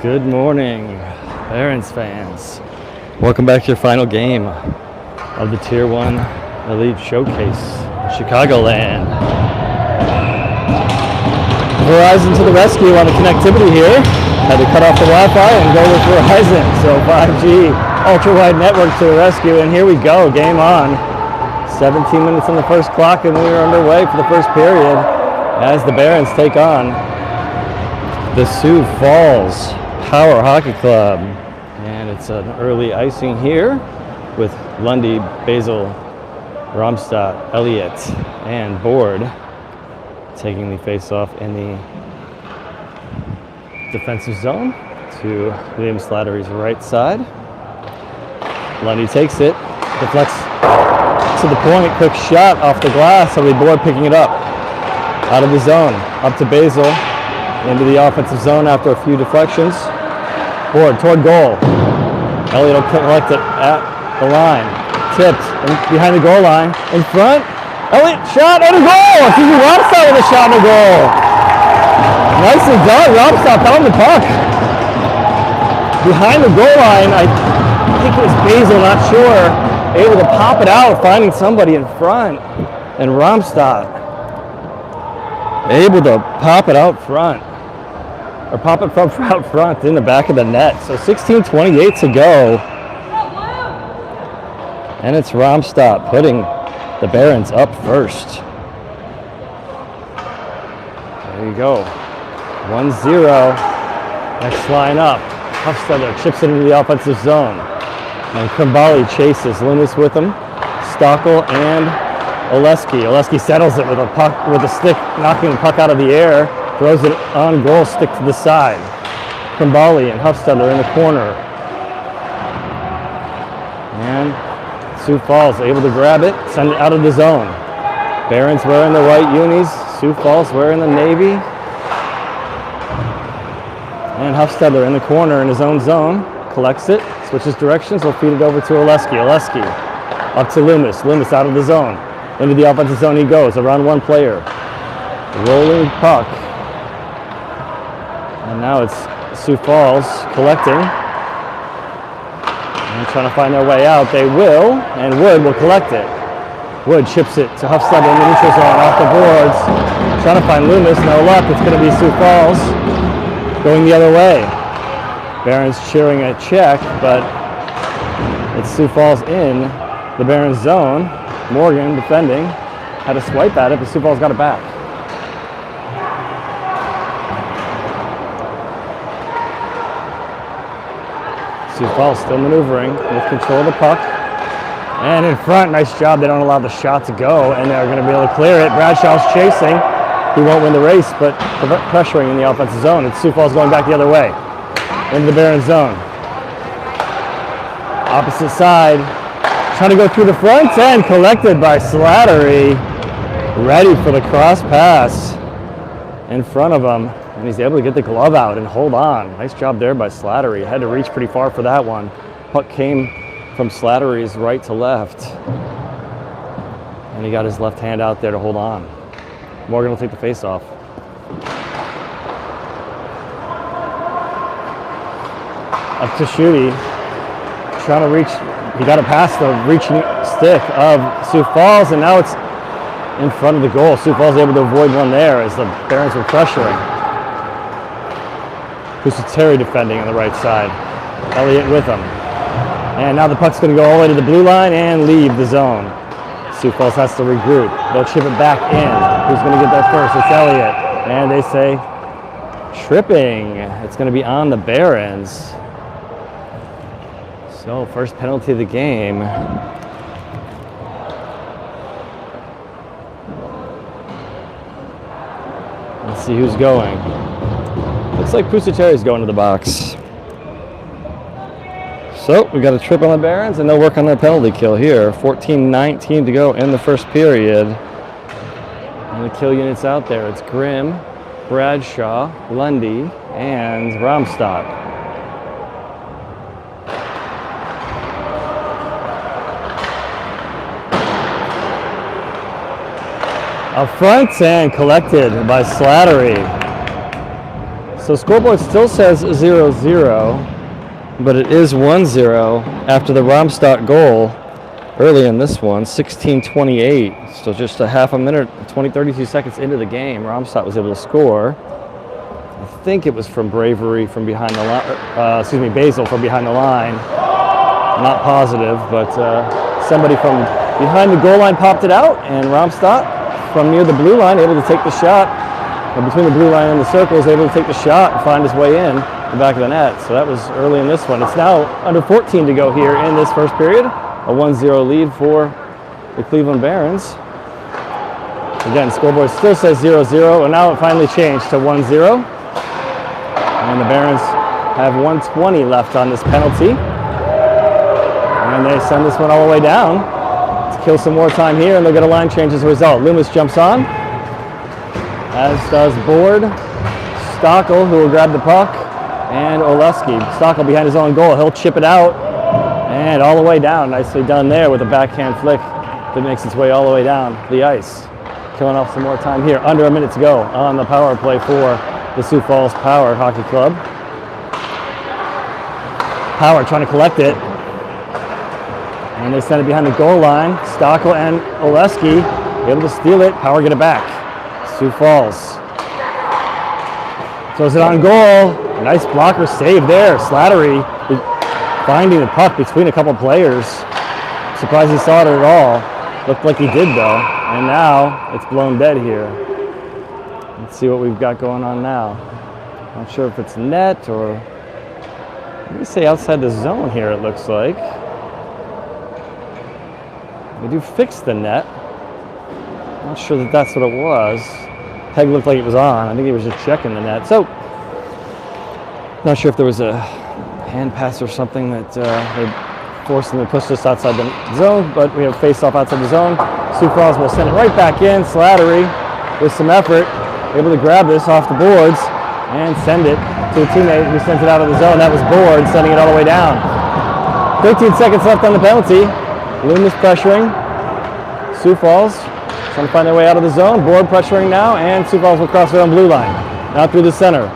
Good morning, Barons fans. Welcome back to your final game of the Tier 1 Elite Showcase, Chicagoland. Verizon to the rescue on the connectivity here. Had to cut off the Wi-Fi and go with Verizon. So 5G ultra-wide network to the rescue, and here we go, game on. 17 minutes on the first clock, and we are underway for the first period as the Barons take on the Sioux Falls Power Hockey Club. And it's an early icing here with Lundy, Basil, Romstadt, Elliott, and Board taking the face-off in the defensive zone to William Slattery's right side. Lundy takes it, deflects to the point, quick shot off the glass, so the Board picking it up out of the zone, up to Basil, into the offensive zone after a few deflections. Board toward goal. Elliott will collect it at the line. Tipped behind the goal line. In front. Elliott shot and a goal! Excuse me, Romstadt with a shot and a goal. Nicely done. Romstadt found the puck. Behind the goal line, I think it was Basil, not sure. Able to pop it out, finding somebody in front. And Romstadt able to pop it out front. Or pop it from out front in the back of the net. So 16:28 to go. And it's Romstadt putting the Barons up first. There you go. 1-0. Next line up. Huffstetter chips it into the offensive zone. And Krimbali chases. Loomis with him. Stockel and Oleski. Oleski settles it with a puck, with a stick, knocking the puck out of the air. Throws it on goal, stick to the side. Krimbali and Huffstetter in the corner. And Sioux Falls able to grab it, send it out of the zone. Barons wearing the white unis, Sioux Falls wearing the navy. And Huffstetter in the corner in his own zone, collects it, switches directions, will feed it over to Oleski. Oleski up to Loomis. Loomis out of the zone. Into the offensive zone he goes, around one player. Rolling puck. And now it's Sioux Falls collecting and trying to find their way out. They will, and Wood will collect it. Wood chips it to Huffstetter in the neutral zone, off the boards. Trying to find Loomis, no luck. It's going to be Sioux Falls going the other way. Barons cheering a check, but it's Sioux Falls in the Barons zone. Morgan defending, had a swipe at it, but Sioux Falls got it back. Sioux Falls still maneuvering with control of the puck. And in front, nice job. They don't allow the shot to go, and they're going to be able to clear it. Bradshaw's chasing. He won't win the race, but pressuring in the offensive zone. It's Sioux Falls going back the other way into the Barons zone. Opposite side. Trying to go through the front, and collected by Slattery. Ready for the cross pass in front of him. And he's able to get the glove out and hold on. Nice job there by Slattery. Had to reach pretty far for that one. Puck came from Slattery's right to left. And he got his left hand out there to hold on. Morgan will take the face off. Up to Schutte. Trying to reach. He got it past the reaching stick of Sioux Falls, and now it's in front of the goal. Sioux Falls able to avoid one there as the Barons were pressuring. Terry defending on the right side. Elliott with him. And now the puck's going to go all the way to the blue line and leave the zone. Sioux Falls has to regroup. They'll chip it back in. Who's going to get there first? It's Elliott. And they say tripping. It's going to be on the Barons. So first penalty of the game. Let's see who's going. Looks like Pusatari's going to the box. So we got a trip on the Barons, and they'll work on their penalty kill here. 14:19 to go in the first period. And the kill units out there. It's Grimm, Bradshaw, Lundy, and Romstadt. Up front and collected by Slattery. So scoreboard still says 0-0, but it is 1-0 after the Ramstadt goal early in this one, 16:28. So just a half a minute, 32 seconds into the game, Ramstadt was able to score. I think it was from Bravery from behind the line, Basil from behind the line. Not positive, but somebody from behind the goal line popped it out, and Ramstadt from near the blue line able to take the shot, or between the blue line and the circle, is able to take the shot and find his way in the back of the net. So that was early in this one. It's now under 14 to go here in this first period. A 1-0 lead for the Cleveland Barons. Again, scoreboard still says 0-0, and now it finally changed to 1-0. And the Barons have 1:20 left on this penalty. And they send this one all the way down. Let's kill some more time here, and they'll get a line change as a result. Loomis jumps on, as does Board, Stockel, who will grab the puck, and Oleski. Stockel behind his own goal. He'll chip it out, and all the way down. Nicely done there with a backhand flick that makes its way all the way down the ice. Killing off some more time here. Under a minute to go on the power play for the Sioux Falls Power Hockey Club. Power trying to collect it. And they send it behind the goal line. Stockel and Oleski able to steal it. Power get it back. Sioux Falls throws it on goal. Nice blocker save there. Slattery finding the puck between a couple players. Surprised he saw it at all. Looked like he did though. And now it's blown dead here. Let's see what we've got going on now. Not sure if it's net or, let me say outside the zone here it looks like. We do fix the net. Not sure that that's what it was. Peg looked like it was on. I think he was just checking the net. So, not sure if there was a hand pass or something that they forced them to push this outside the zone, but we have face off outside the zone. Sioux Falls will send it right back in. Slattery with some effort, able to grab this off the boards and send it to a teammate who sends it out of the zone. That was Board sending it all the way down. 13 seconds left on the penalty. Loomis pressuring. Sioux Falls trying to find their way out of the zone. Board pressuring now, and Sioux Falls will cross their own blue line. Now through the center.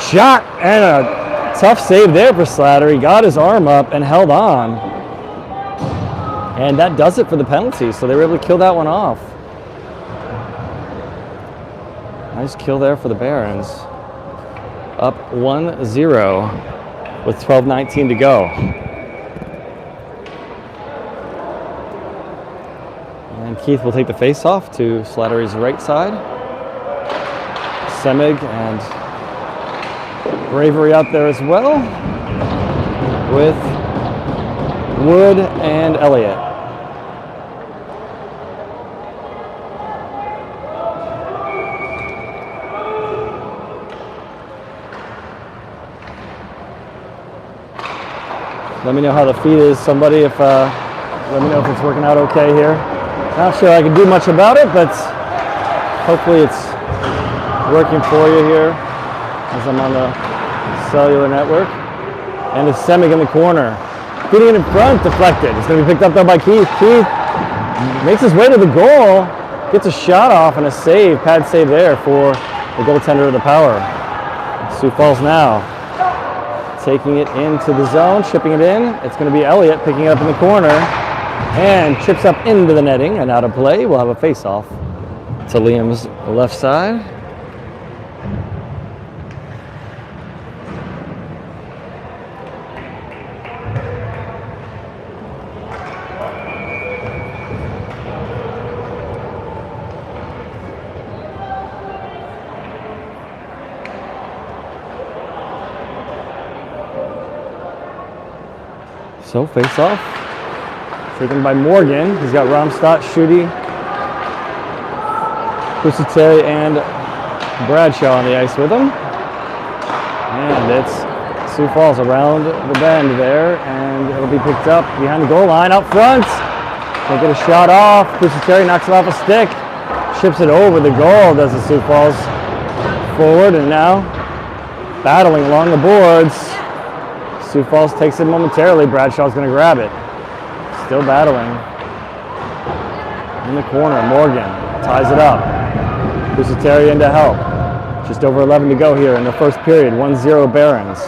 Shot, and a tough save there for Slattery. Got his arm up and held on. And that does it for the penalty, so they were able to kill that one off. Nice kill there for the Barons. Up 1-0 with 12:19 to go. And Keith will take the face-off to Slattery's right side. Semig and Bravery out there as well, with Wood and Elliott. Let me know how the feed is, somebody, if let me know if it's working out okay here. Not sure I can do much about it, but hopefully it's working for you here as I'm on the cellular network. And it's Semig in the corner. Feeding it in front, deflected. It's going to be picked up though by Keith. Keith makes his way to the goal, gets a shot off and a save, pad save there for the goaltender of the Power. Sioux Falls now taking it into the zone, chipping it in. It's going to be Elliott picking it up in the corner and chips up into the netting and out of play. We'll have a face-off to Liam's left side. So face-off, taken by Morgan. He's got Ramstadt, Schutte, Pusateri, and Bradshaw on the ice with him. And it's Sioux Falls around the bend there, and it'll be picked up behind the goal line out front. They get a shot off. Pusateri knocks it off a stick, chips it over the goal, does the Sioux Falls forward, and now battling along the boards. Sioux Falls takes it momentarily. Bradshaw's going to grab it. Still battling. In the corner, Morgan ties it up. Pusateri in to help. Just over 11 to go here in the first period. 1-0 Barons.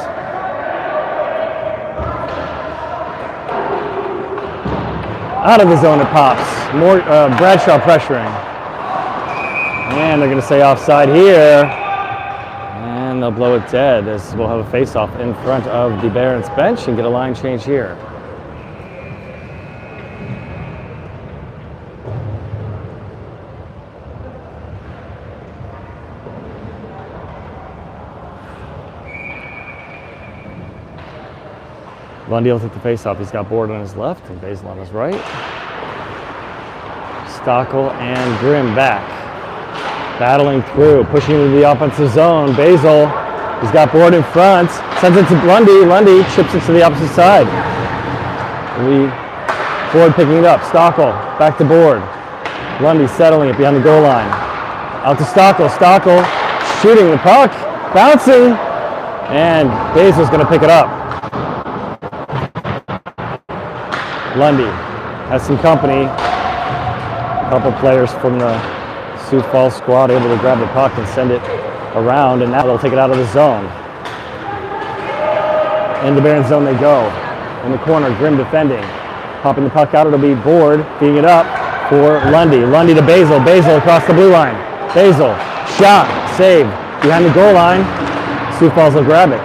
Out of the zone it pops. More Bradshaw pressuring. And they're going to say offside here. And they'll blow it dead as we'll have a face-off in front of the Barons bench and get a line change here. Lundy will take the face-off. He's got Board on his left and Basil on his right. Stockel and Grimm back. Battling through, pushing into the offensive zone. Basil, he's got Board in front. Sends it to Lundy. Lundy chips it to the opposite side. Board picking it up. Stockel back to Board. Lundy settling it behind the goal line. Out to Stockel. Stockel shooting the puck. Bouncing. And Basil's going to pick it up. Lundy has some company. A couple players from the Sioux Falls squad able to grab the puck and send it around, and now they'll take it out of the zone. In the Barons zone they go. In the corner, Grimm defending. Popping the puck out, it'll be Board, feeding it up for Lundy. Lundy to Basil. Basil across the blue line. Basil, shot, save. Behind the goal line, Sioux Falls will grab it.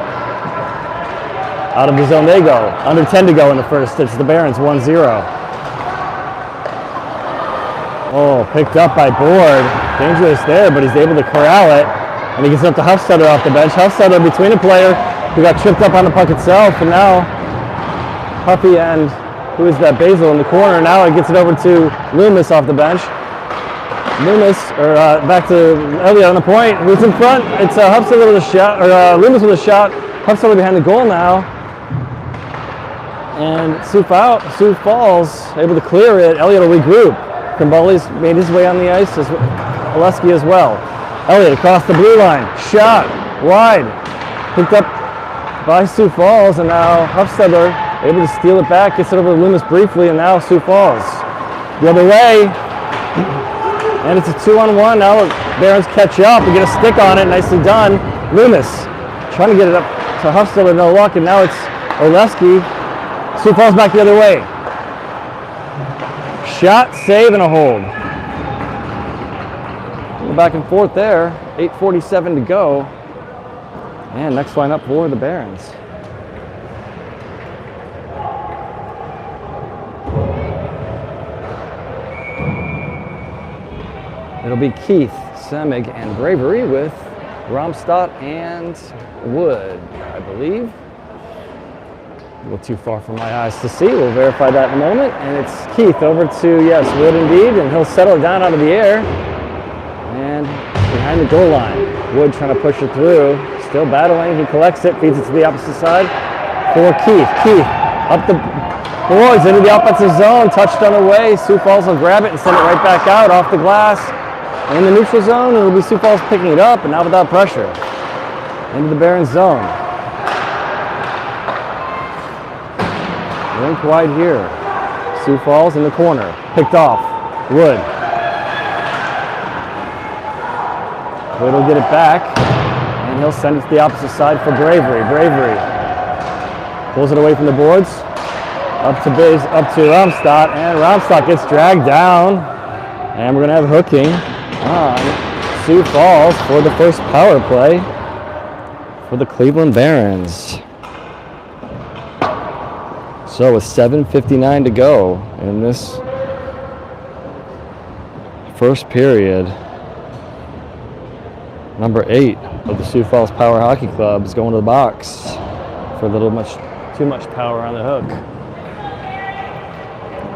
Out of the zone they go. Under 10 to go in the first. It's the Barons 1-0. Oh, picked up by Board. Dangerous there, but he's able to corral it. And he gets it up to Huffstetter off the bench. Huffstetter between a player who got tripped up on the puck itself. And now Huffy and who is that? Basil in the corner. Now it gets it over to Loomis off the bench. Loomis, back to Elliott on the point. Who's in front? It's Huffstetter with a shot, or Loomis with a shot. Huffstetter behind the goal now. And Sioux Falls able to clear it. Elliott will regroup. Krimboli's made his way on the ice, as Oleski as well. Elliott across the blue line. Shot. Wide. Picked up by Sioux Falls, and now Huffstetter able to steal it back. Gets it over to Loomis briefly, and now Sioux Falls. The other way. And it's a 2-on-1. Now the Barons catch up and get a stick on it. Nicely done. Loomis trying to get it up to Huffstetter. No luck, and now it's Oleski. Sioux Falls back the other way. Shot, save, and a hold. Back and forth there. 8:47 to go. And next line up for the Barons. It'll be Keith, Semig, and Bravery with Romstadt and Wood, I believe. A little too far for my eyes to see. We'll verify that in a moment. And it's Keith over to, yes, Wood indeed, and he'll settle it down out of the air. And behind the goal line. Wood trying to push it through. Still battling. He collects it, feeds it to the opposite side for Keith. Keith up the boards into the offensive zone. Touched on the way. Sioux Falls will grab it and send it right back out off the glass. In the neutral zone, it'll be Sioux Falls picking it up, and now without pressure. Into the Barons zone. Rink wide here. Sioux Falls in the corner. Picked off. Wood. Wood will get it back, and he'll send it to the opposite side for Bravery. Bravery pulls it away from the boards. Up to Romstadt, and Romstadt gets dragged down. And we're going to have hooking on Sioux Falls for the first power play for the Cleveland Barons. So with 7:59 to go in this first period, number 8 of the Sioux Falls Power Hockey Club is going to the box for a little too much power on the hook.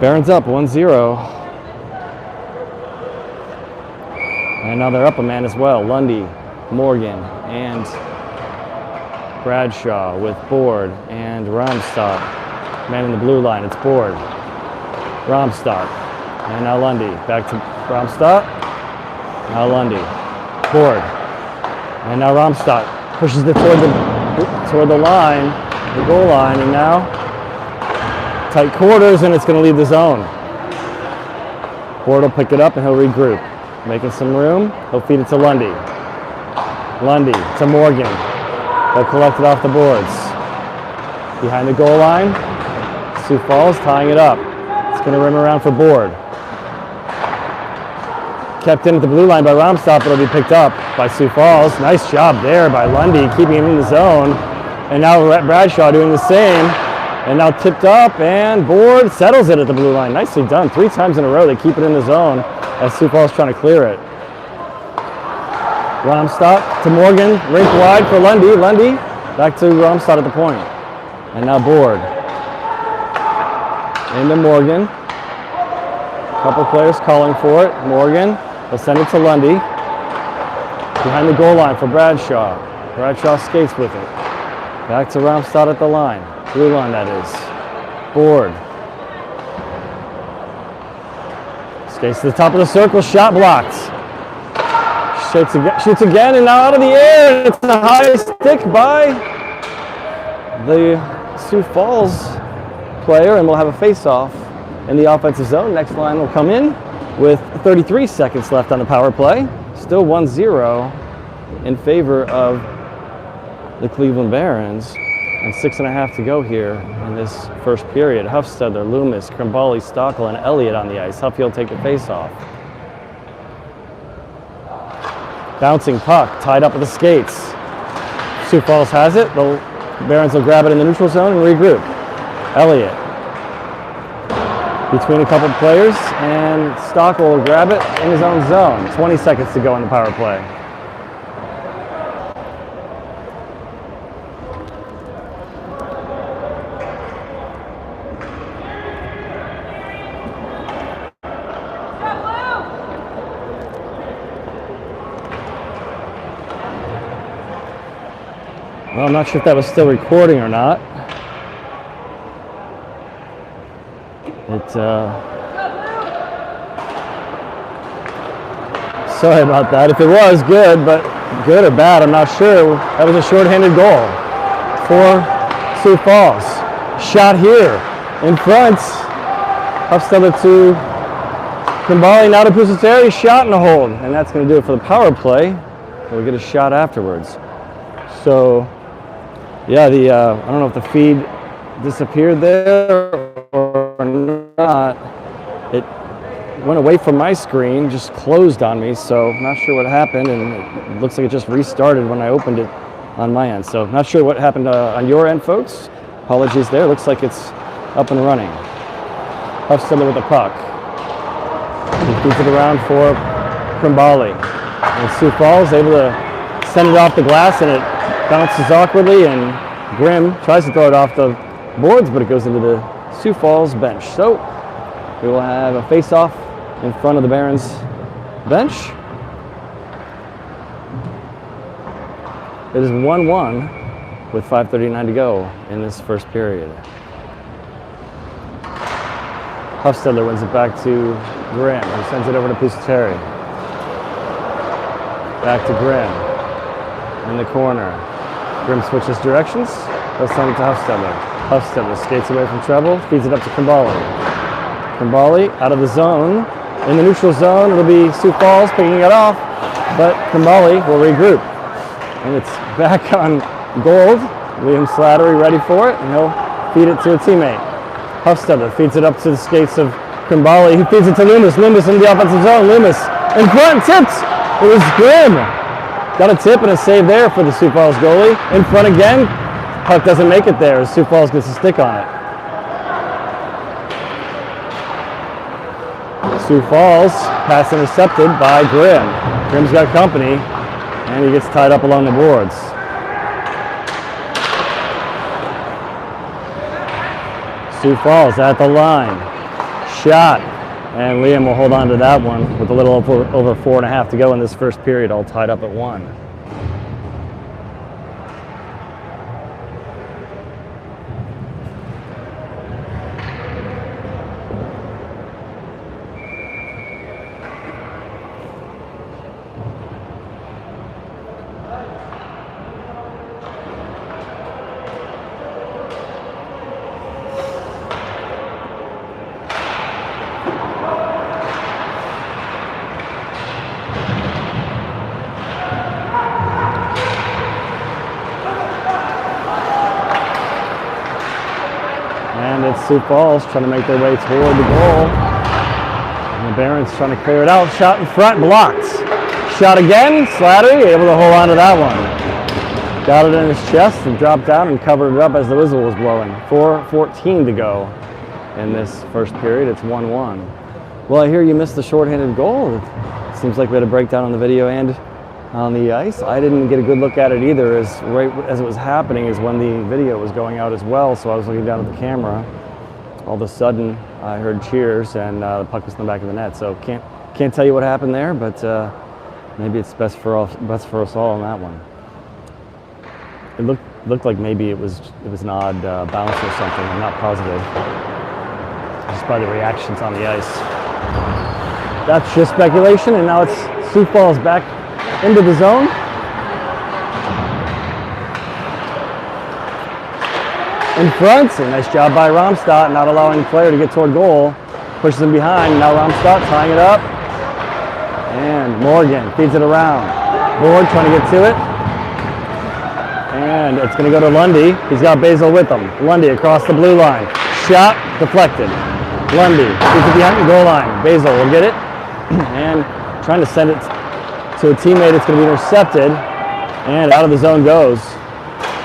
Barons up 1-0. And now they're up a man as well. Lundy, Morgan, and Bradshaw with Board and Romstadt. Man in the blue line, it's Board. Romstadt. And now Lundy. Back to Romstadt. Now Lundy. Board. And now Romstadt pushes it toward the line, the goal line, and now tight quarters, and it's going to leave the zone. Board will pick it up and he'll regroup. Making some room, he'll feed it to Lundy. Lundy to Morgan. They'll collect it off the boards. Behind the goal line, Sioux Falls tying it up. It's going to rim around for Board. Kept in at the blue line by Romstop, but it'll be picked up by Sioux Falls. Nice job there by Lundy, keeping him in the zone. And now Bradshaw doing the same. And now tipped up, and Board settles it at the blue line. Nicely done. 3 times in a row they keep it in the zone as Sioux Falls trying to clear it. Romstop to Morgan, rink wide for Lundy. Lundy back to Romstop at the point. And now Board. Into Morgan. Couple players calling for it. Morgan will send it to Lundy. Behind the goal line for Bradshaw. Bradshaw skates with it. Back to Romstad at the line. Blue line, that is. Board. Skates to the top of the circle. Shot blocked. Shoots again, and now out of the air. It's a high stick by the Sioux Falls player, and we'll have a face-off in the offensive zone. Next line will come in with 33 seconds left on the power play. Still 1-0 in favor of the Cleveland Barons, and 6.5 to go here in this first period. Huffstedler, Loomis, Krimbali, Stockel, and Elliott on the ice. Huffy will take the face-off. Bouncing puck, tied up with the skates. Sioux Falls has it. The Barons will grab it in the neutral zone and regroup. Elliott between a couple players, and Stockel will grab it in his own zone. 20 seconds to go on the power play. Well, I'm not sure if that was still recording or not. Sorry about that. If it was, good, but good or bad, I'm not sure. That was a shorthanded goal for Sioux Falls. Shot here in front. Huffstedler to Krimbali, now to Pusateri, shot and a hold. And that's going to do it for the power play. We'll get a shot afterwards. So, yeah, I don't know if the feed disappeared there or not. It went away from my screen, just closed on me, so not sure what happened, and it looks like it just restarted when I opened it on my end. So not sure what happened on your end, folks. Apologies there. Looks like it's up and running. Huffstedler with the puck. He feeds it around for Krimbali. And Sioux Falls able to send it off the glass, and it bounces awkwardly, and Grimm tries to throw it off the boards, but it goes into the Sioux Falls bench. So we will have a face-off in front of the Barons bench. It is 1-1 with 5:39 to go in this first period. Huffstedler wins it back to Grimm, who sends it over to Pusateri. Back to Grimm in the corner. Grimm switches directions. He'll send it to Huffstedler. Huffstedler skates away from trouble, feeds it up to Krimbali. Krimbali out of the zone. In the neutral zone, it'll be Sioux Falls picking it off, but Krimbali will regroup. And it's back on gold. Liam Slattery ready for it, and he'll feed it to a teammate. Huffstedler feeds it up to the skates of Krimbali. He feeds it to Loomis. Loomis in the offensive zone. Loomis in front, tipped. It was Grimm. Got a tip and a save there for the Sioux Falls goalie. In front again. Puck doesn't make it there as Sioux Falls gets a stick on it. Sioux Falls, pass intercepted by Grimm. Grimm's got company, and he gets tied up along the boards. Sioux Falls at the line. Shot, and Liam will hold on to that one with a little over 4.5 to go in this first period, all tied up at 1. it's Sioux Falls trying to make their way toward the goal. And the Barons trying to clear it out. Shot in front, blocked. Shot again, Slattery able to hold on to that one. Got it in his chest and dropped down and covered it up as the whistle was blowing. 4:14 to go in this first period. It's 1-1. Well, I hear you missed the shorthanded goal. It seems like we had a breakdown on the video and on the ice. I didn't get a good look at it either. Right as it was happening is when the video was going out as well, so I was looking down at the camera. All of a sudden, I heard cheers and the puck was in the back of the net. So can't tell you what happened there, but maybe it's best for us all on that one. It looked like maybe it was an odd bounce or something. I'm not positive, just by the reactions on the ice. That's just speculation, and now it's Sioux Falls back into the zone. In front, a nice job by Romstadt, not allowing the player to get toward goal. Pushes him behind, now Romstadt tying it up. And Morgan feeds it around. Board trying to get to it. And it's going to go to Lundy. He's got Basil with him. Lundy across the blue line. Shot deflected. Lundy feeds it behind the goal line. Basil will get it. And trying to send it to a teammate. It's going to be intercepted. And out of the zone goes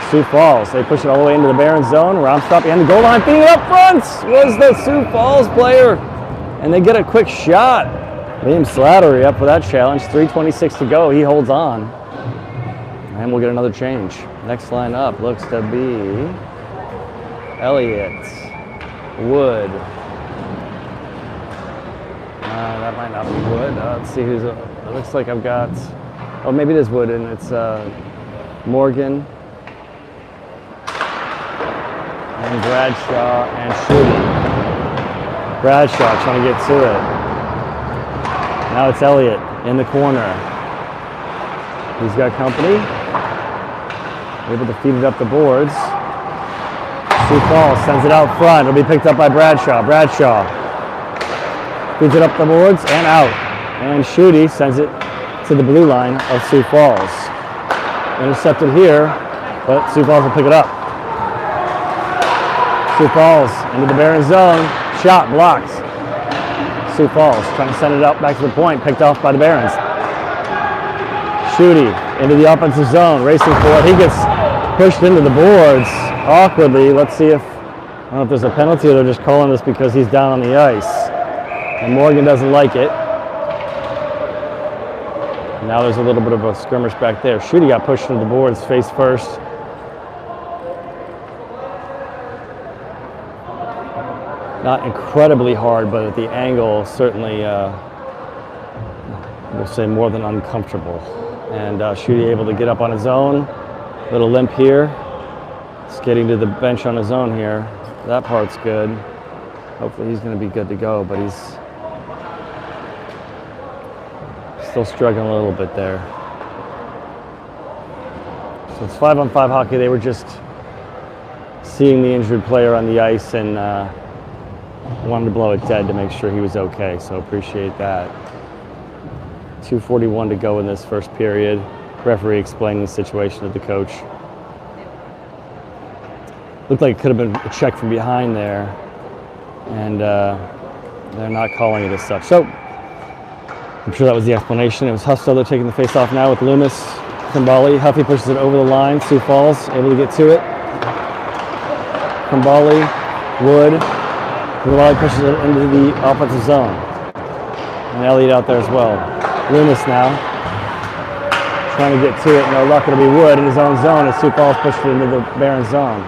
Sioux Falls. They push it all the way into the Barons zone. Romstadt behind the goal line. Feeding it up front was the Sioux Falls player. And they get a quick shot. Liam Slattery up for that challenge. 3:26 to go. He holds on. And we'll get another change. Next line up looks to be Elliott, Wood. That might not be Wood. Let's see who's. It looks like I've got. Oh, maybe it is Wood, and it's Morgan and Bradshaw and Shooty. Bradshaw trying to get to it. Now it's Elliott in the corner. He's got company. Able to feed it up the boards. Sioux Falls sends it out front. It'll be picked up by Bradshaw. Bradshaw feeds it up the boards and out. And Shooty sends it to the blue line of Sioux Falls. Intercepted here, but Sioux Falls will pick it up. Sioux Falls into the Barons zone. Shot blocked. Sioux Falls trying to send it out back to the point. Picked off by the Barons. Shooty into the offensive zone, racing for it. He gets pushed into the boards awkwardly. Let's see if, I don't know if there's a penalty or they're just calling this because he's down on the ice. And Morgan doesn't like it. Now there's a little bit of a skirmish back there. Shooty got pushed into the boards face first. Not incredibly hard, but at the angle, certainly, we'll say more than uncomfortable. And Shooty able to get up on his own. Little limp here. Skating to the bench on his own here. That part's good. Hopefully he's going to be good to go, but he's still struggling a little bit there. So it's 5-on-5 hockey. They were just seeing the injured player on the ice and wanted to blow it dead to make sure he was okay, so appreciate that. 2:41 to go in this first period. Referee explaining the situation to the coach. Looked like it could have been a check from behind there, and they're not calling it as such. So I'm sure that was the explanation. It was Huffelder taking the face off now with Loomis, Kimbali. Huffy pushes it over the line. Sioux Falls able to get to it. Kimbali, Wood. Kimbali pushes it into the offensive zone. And Elliott out there as well. Loomis now trying to get to it. No luck. It'll be Wood in his own zone as Sioux Falls pushed it into the Barons zone.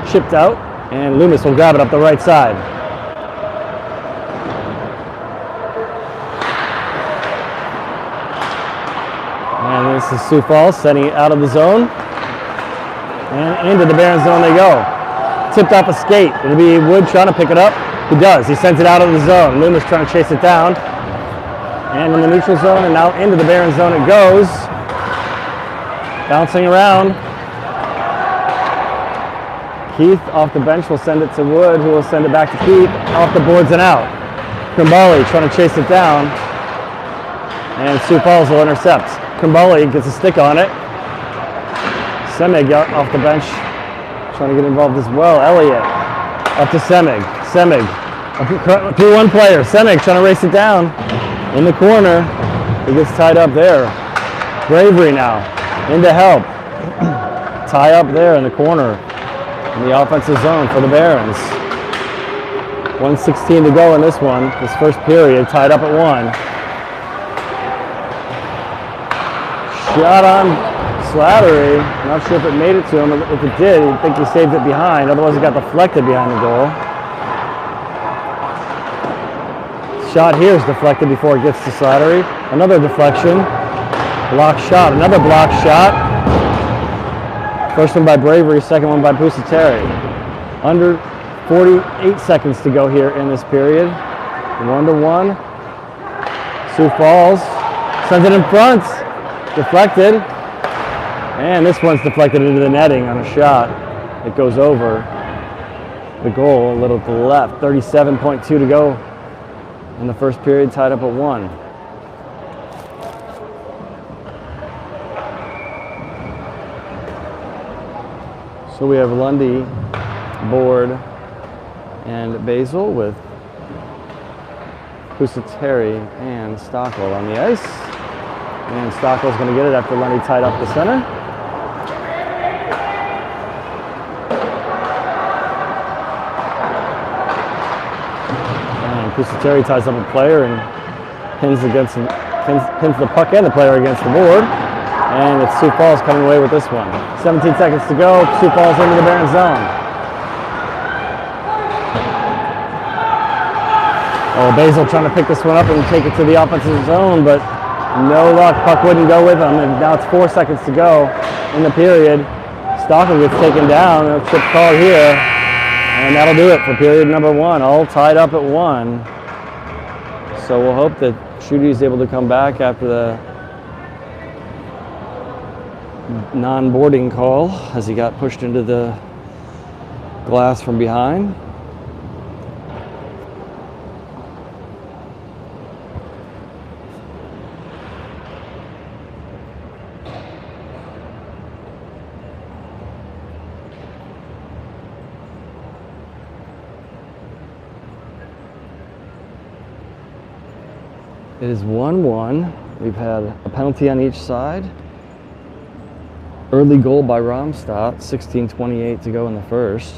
Chipped out, and Loomis will grab it up the right side. And this is Sioux Falls sending it out of the zone. And into the Barons zone they go. Tipped off a skate. It'll be Wood trying to pick it up. He does. He sends it out of the zone. Loomis trying to chase it down. And in the neutral zone and now into the Barons zone it goes. Bouncing around. Keith off the bench will send it to Wood, who will send it back to Keith. Off the boards and out. Kimbali trying to chase it down. And Sioux Falls will intercept. Kimbali gets a stick on it. Semig off the bench trying to get involved as well. Elliott up to Semig. Semig, through one player. Semig trying to race it down in the corner. He gets tied up there. Bravery now into help. Tie up there in the corner in the offensive zone for the Barons. 1:16 to go in this one. This first period, tied up at 1. Shot on Slattery. Not sure if it made it to him. If it did, I think he saved it behind. Otherwise, it got deflected behind the goal. Shot here is deflected before it gets to Slattery. Another deflection. Block shot. Another block shot. First one by Bravery, second one by Pusateri. Under 48 seconds to go here in this period. 1-1. Sioux Falls sends it in front. Deflected. And this one's deflected into the netting on a shot. It goes over the goal a little to the left. 37.2 to go in the first period, tied up at 1. So we have Lundy, Board, and Basil with Pusateri and Stockwell on the ice. And Stockwell's going to get it after Lundy tied up the center. And Pusateri ties up a player and pins the puck and the player against the board. And it's Sioux Falls coming away with this one. 17 seconds to go. Sioux Falls into the Baron zone. Oh, Basil trying to pick this one up and take it to the offensive zone, but no luck. Puck wouldn't go with him. And now it's 4 seconds to go in the period. Stockwell gets taken down. A chip call here. And that'll do it for period number 1. All tied up at 1. So we'll hope that Shooty is able to come back after the non-boarding call as he got pushed into the glass from behind. It is 1-1. We've had a penalty on each side. Early goal by Romstadt, 16:28 to go in the first.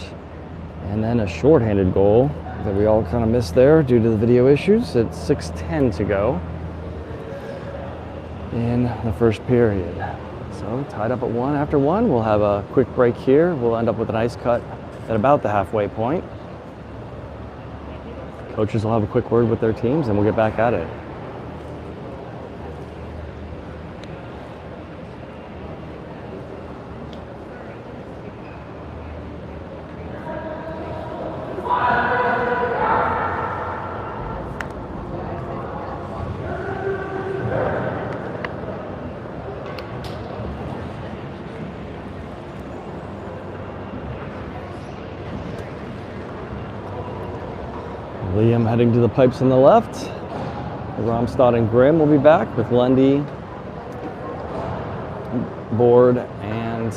And then a shorthanded goal that we all kind of missed there due to the video issues. It's 6:10 to go in the first period. So tied up at 1 after 1. We'll have a quick break here. We'll end up with an ice cut at about the halfway point. Coaches will have a quick word with their teams and we'll get back at it. Liam heading to the pipes on the left. Romstadt and Grimm will be back with Lundy, Board, and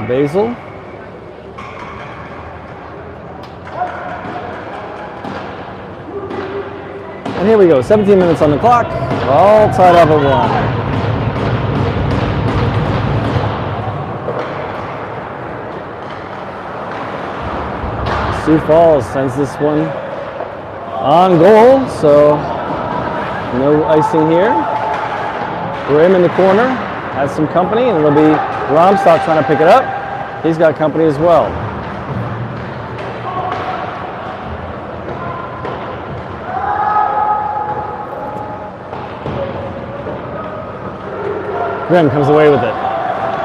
Basil. And here we go, 17 minutes on the clock, all tied up at 1. Sioux Falls sends this one on goal, so no icing here. Grimm in the corner has some company, and it'll be Romstadt trying to pick it up. He's got company as well. Grimm comes away with it.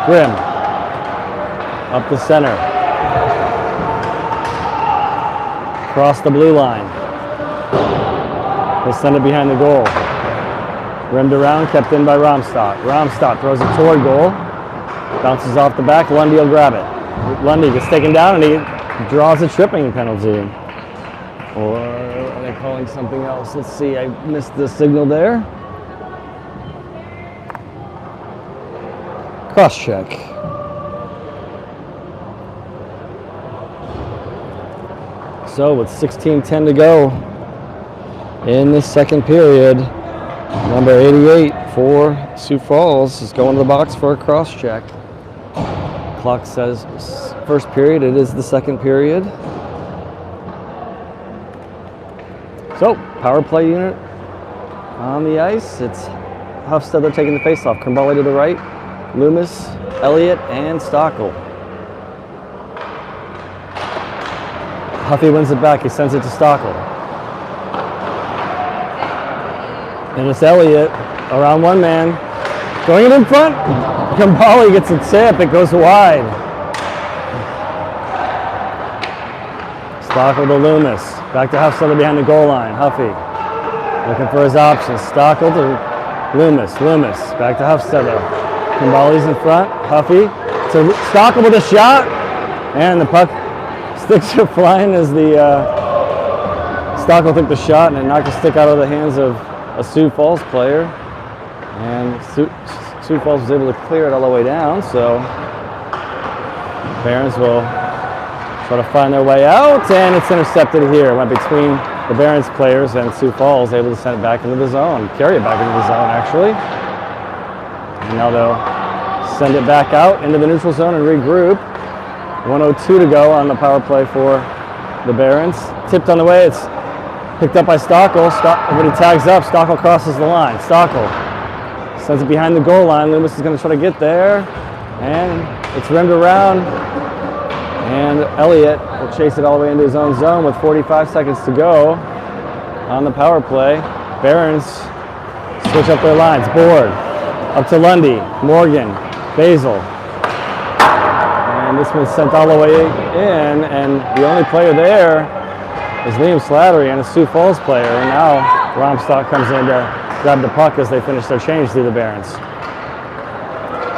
Grimm up the center. Across the blue line. He'll send it behind the goal. Rimmed around, kept in by Romstadt. Romstadt throws it toward goal. Bounces off the back, Lundy will grab it. Lundy gets taken down and he draws a tripping penalty. Or are they calling something else? Let's see, I missed the signal there. Cross check. So with 16:10 to go in the second period, number 88 for Sioux Falls is going to the box for a cross check. Clock says first period, it is the second period. So, power play unit on the ice. It's Huffstetter taking the faceoff. Krimbali to the right, Loomis, Elliott, and Stockel. Huffy wins it back. He sends it to Stockel. And it's Elliott around one man. Going in front. Krimbali gets a tip. It goes wide. Stockel to Loomis. Back to Huffstetter behind the goal line. Huffy looking for his options. Stockel to Loomis. Loomis back to Huffstetter. Krimbali's in front. Huffy to Stockel with a shot. And the puck sticks are flying as the Stockel took the shot and it knocked the stick out of the hands of a Sioux Falls player. And Sioux Falls was able to clear it all the way down, so Barons will try to find their way out, and it's intercepted here. It went between the Barons players and Sioux Falls, able to send it back into the zone, carry it back into the zone actually. And now they'll send it back out into the neutral zone and regroup. 1:02 to go on the power play for the Barons. Tipped on the way, it's picked up by Stockel. When he tags up, Stockel crosses the line. Stockel sends it behind the goal line. Loomis is going to try to get there, and it's rimmed around. And Elliott will chase it all the way into his own zone with 45 seconds to go on the power play. Barons switch up their lines. Board up to Lundy, Morgan, Basil. And this one's sent all the way in, and the only player there is Liam Slattery and a Sioux Falls player. And now Romstock comes in to grab the puck as they finish their change through the Barons.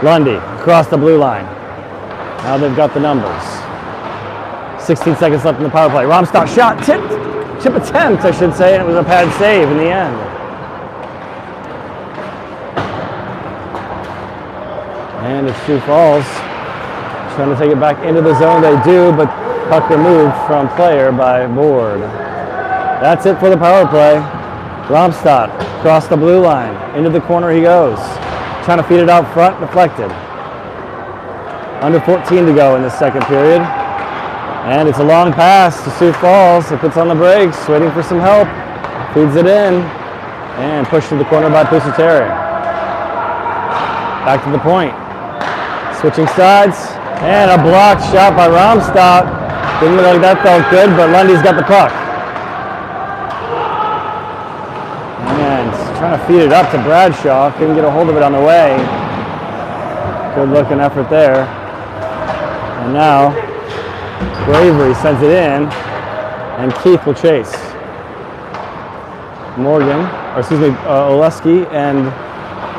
Lundy across the blue line. Now they've got the numbers. 16 seconds left in the power play. Romstock shot, chip attempt, I should say, and it was a pad save in the end. And it's Sioux Falls trying to take it back into the zone. They do, but puck removed from player by Board. That's it for the power play. Romstock across the blue line. Into the corner he goes. Trying to feed it out front, deflected. Under 14 to go in the second period. And it's a long pass to Sioux Falls. It puts on the brakes, waiting for some help. Feeds it in. And pushed to the corner by Pusateri. Back to the point. Switching sides. And a blocked shot by Romstock. Didn't look like that felt good, but Lundy's got the puck. And trying to feed it up to Bradshaw. Couldn't get a hold of it on the way. Good looking effort there. And now Bravery sends it in, and Keith will chase. Oleski and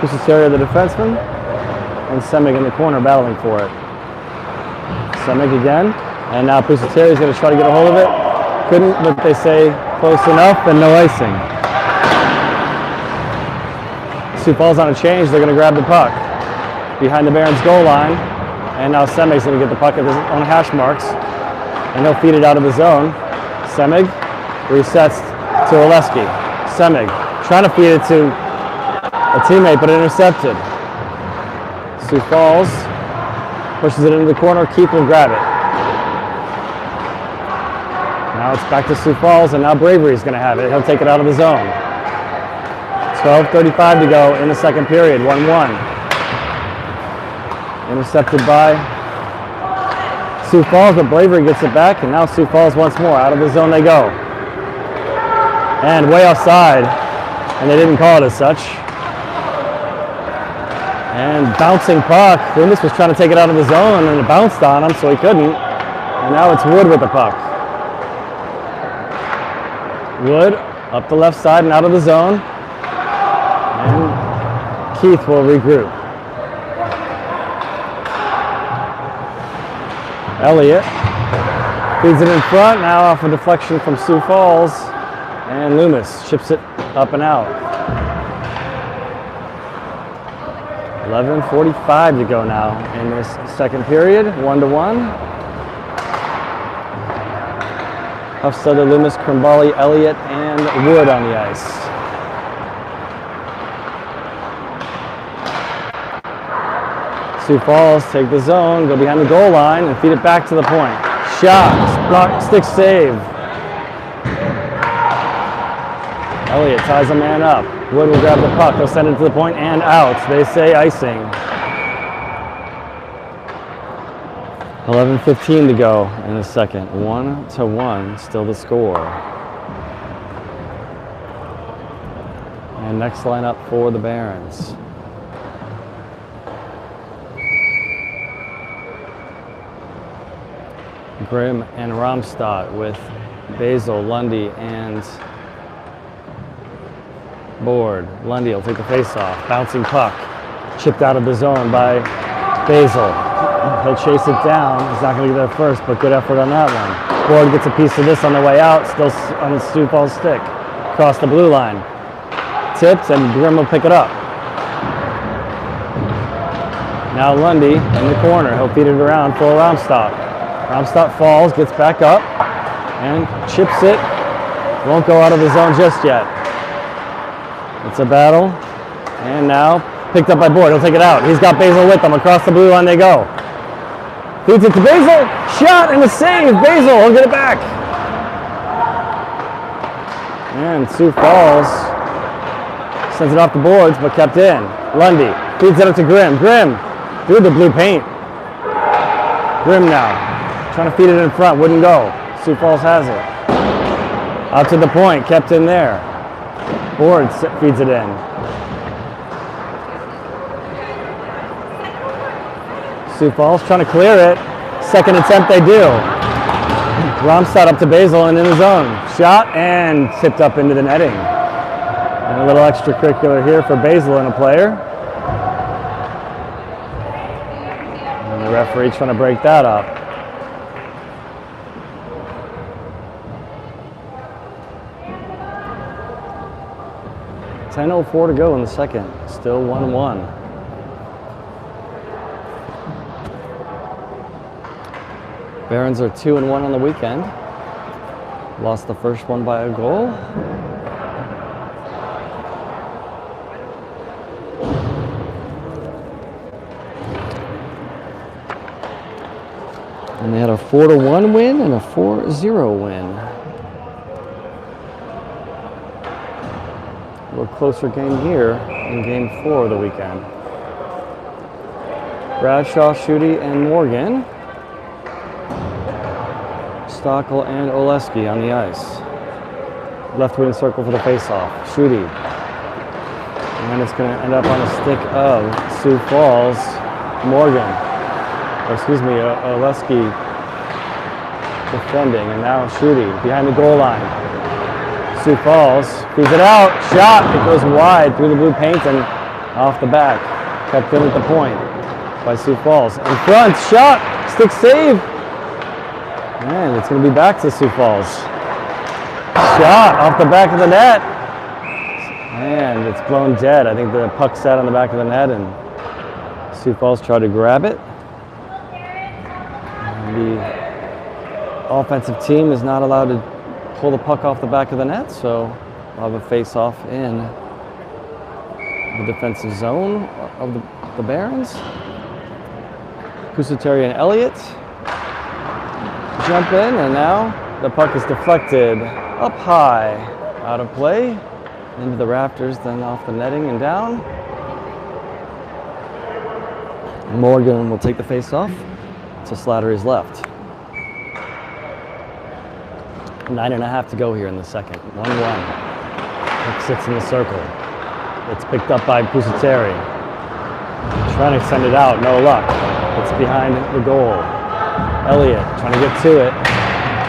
Pusateri the defenseman, and Semig in the corner battling for it. Semig again, and now Pusateri is going to try to get a hold of it. Couldn't, but they say close enough and no icing. Sioux Falls on a change, they're going to grab the puck behind the Barons goal line, and now Semig's going to get the puck at his own hash marks, and he'll feed it out of the zone. Semig resets to Oleski. Semig trying to feed it to a teammate, but intercepted. Sioux Falls pushes it into the corner. Keith will grab it. Now it's back to Sioux Falls, and now Bravery is going to have it. He'll take it out of the zone. 12:35 to go in the second period. 1-1. Intercepted by Sioux Falls, but Bravery gets it back, and now Sioux Falls once more. Out of the zone they go. And way offside, and they didn't call it as such. And bouncing puck. Loomis was trying to take it out of the zone, and it bounced on him, so he couldn't. And now it's Wood with the puck. Wood up the left side and out of the zone. And Keith will regroup. Elliott feeds it in front, now off a deflection from Sioux Falls, and Loomis chips it up and out. 11:45 to go now in this second period, 1-1. Huffstetter, Loomis, Krimbali, Elliott, and Wood on the ice. Sioux Falls take the zone, go behind the goal line, and feed it back to the point. Shot, block, stick save. Elliott ties a man up. Wood will grab the puck, he'll send it to the point and out. They say icing. 11:15 to go in the second. 1-1, still the score. And next lineup for the Barons. Grimm and Romstad with Basil, Lundy, and Board. Lundy will take the face-off. Bouncing puck. Chipped out of the zone by Basil. He'll chase it down. He's not going to get there first, but good effort on that one. Board gets a piece of this on the way out, still on the Sioux Falls stick. Across the blue line. Tipped, and Grimm will pick it up. Now Lundy in the corner. He'll feed it around for Romstad. Romstad falls, gets back up, and chips it. Won't go out of the zone just yet. It's a battle, and now picked up by Board. He'll take it out. He's got Basil with him. Across the blue line they go. Feeds it to Basil. Shot and a save. Basil will get it back. And Sioux Falls sends it off the boards, but kept in. Lundy feeds it up to Grimm. Grimm through the blue paint. Grimm now trying to feed it in front. Wouldn't go. Sioux Falls has it. Out to the point. Kept in there. Board feeds it in. Sioux Falls trying to clear it. Second attempt they do. Romstad up to Basil and in his zone. Shot and tipped up into the netting. And a little extracurricular here for Basil and a player. And the referee trying to break that up. .10:04 to go in the second. Still 1-1. Barons are 2-1 on the weekend. Lost the first one by a goal. And they had a 4-1 win and a 4-0 win. A little closer game here in game 4 of the weekend. Bradshaw, Schutte, and Morgan. Stockel and Oleski on the ice. Left wing circle for the face-off. Schutte. And it's going to end up on a stick of Sioux Falls. Morgan. Or excuse me, Oleski defending. And now Schutte behind the goal line. Sioux Falls feeds it out. Shot. It goes wide through the blue paint and off the back. Kept in at the point by Sioux Falls. In front. Shot. Stick save. And it's going to be back to Sioux Falls. Shot off the back of the net. And it's blown dead. I think the puck sat on the back of the net and Sioux Falls tried to grab it. And the offensive team is not allowed to pull the puck off the back of the net, so we'll have a face-off in the defensive zone of the Barons. Pusateri and Elliott jump in, and now the puck is deflected up high, out of play, into the rafters, then off the netting and down. Morgan will take the face-off to Slattery's left. 9.5 to go here in the second. 1-1. Puck sits in the circle. It's picked up by Pusateri. Trying to send it out, no luck. It's behind the goal. Elliott trying to get to it.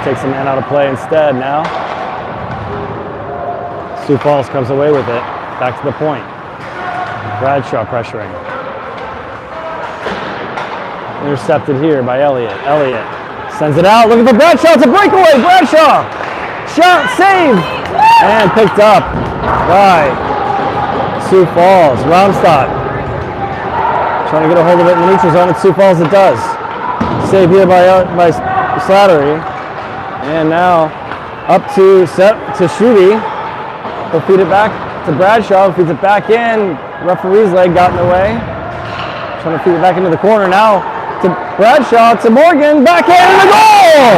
Takes a man out of play instead now. Sioux Falls comes away with it. Back to the point. Bradshaw pressuring. Intercepted here by Elliott. Elliott sends it out. Looking for Bradshaw. It's a breakaway. Bradshaw. Shot. Save. And picked up by Sioux Falls. Romstad Trying to get a hold of it in the neutral zone. At Sioux Falls it does. Save here by Slattery. And now up to Schutte. He'll feed it back to Bradshaw. Feeds it back in. Referee's leg got in the way. Trying to feed it back into the corner now to Bradshaw, to Morgan. Backhand and a goal!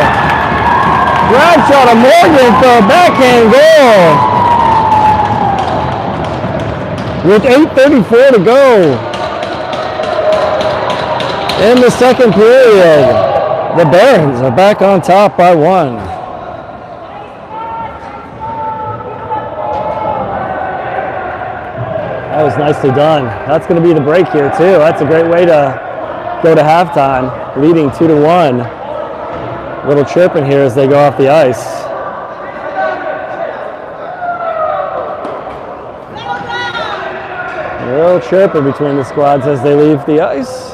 Bradshaw to Morgan for a backhand goal. With 8:34 to go in the second period, the Barons are back on top by 1. That was nicely done. That's going to be the break here too. That's a great way to go to halftime, leading 2-1. Little chirping here as they go off the ice. A little chirping between the squads as they leave the ice.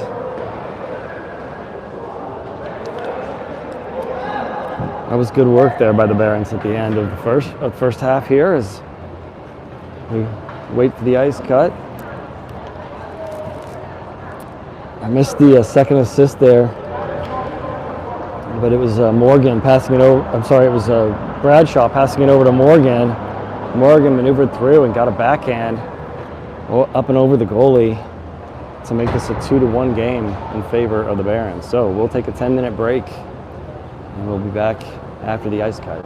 That was good work there by the Barons at the end of the first half here as we wait for the ice cut. I missed the second assist there, but it was Morgan passing it over. I'm sorry, it was Bradshaw passing it over to Morgan. Morgan maneuvered through and got a backhand up and over the goalie to make this a 2-1 game in favor of the Barons. So we'll take a 10-minute break and we'll be back after the ice cut.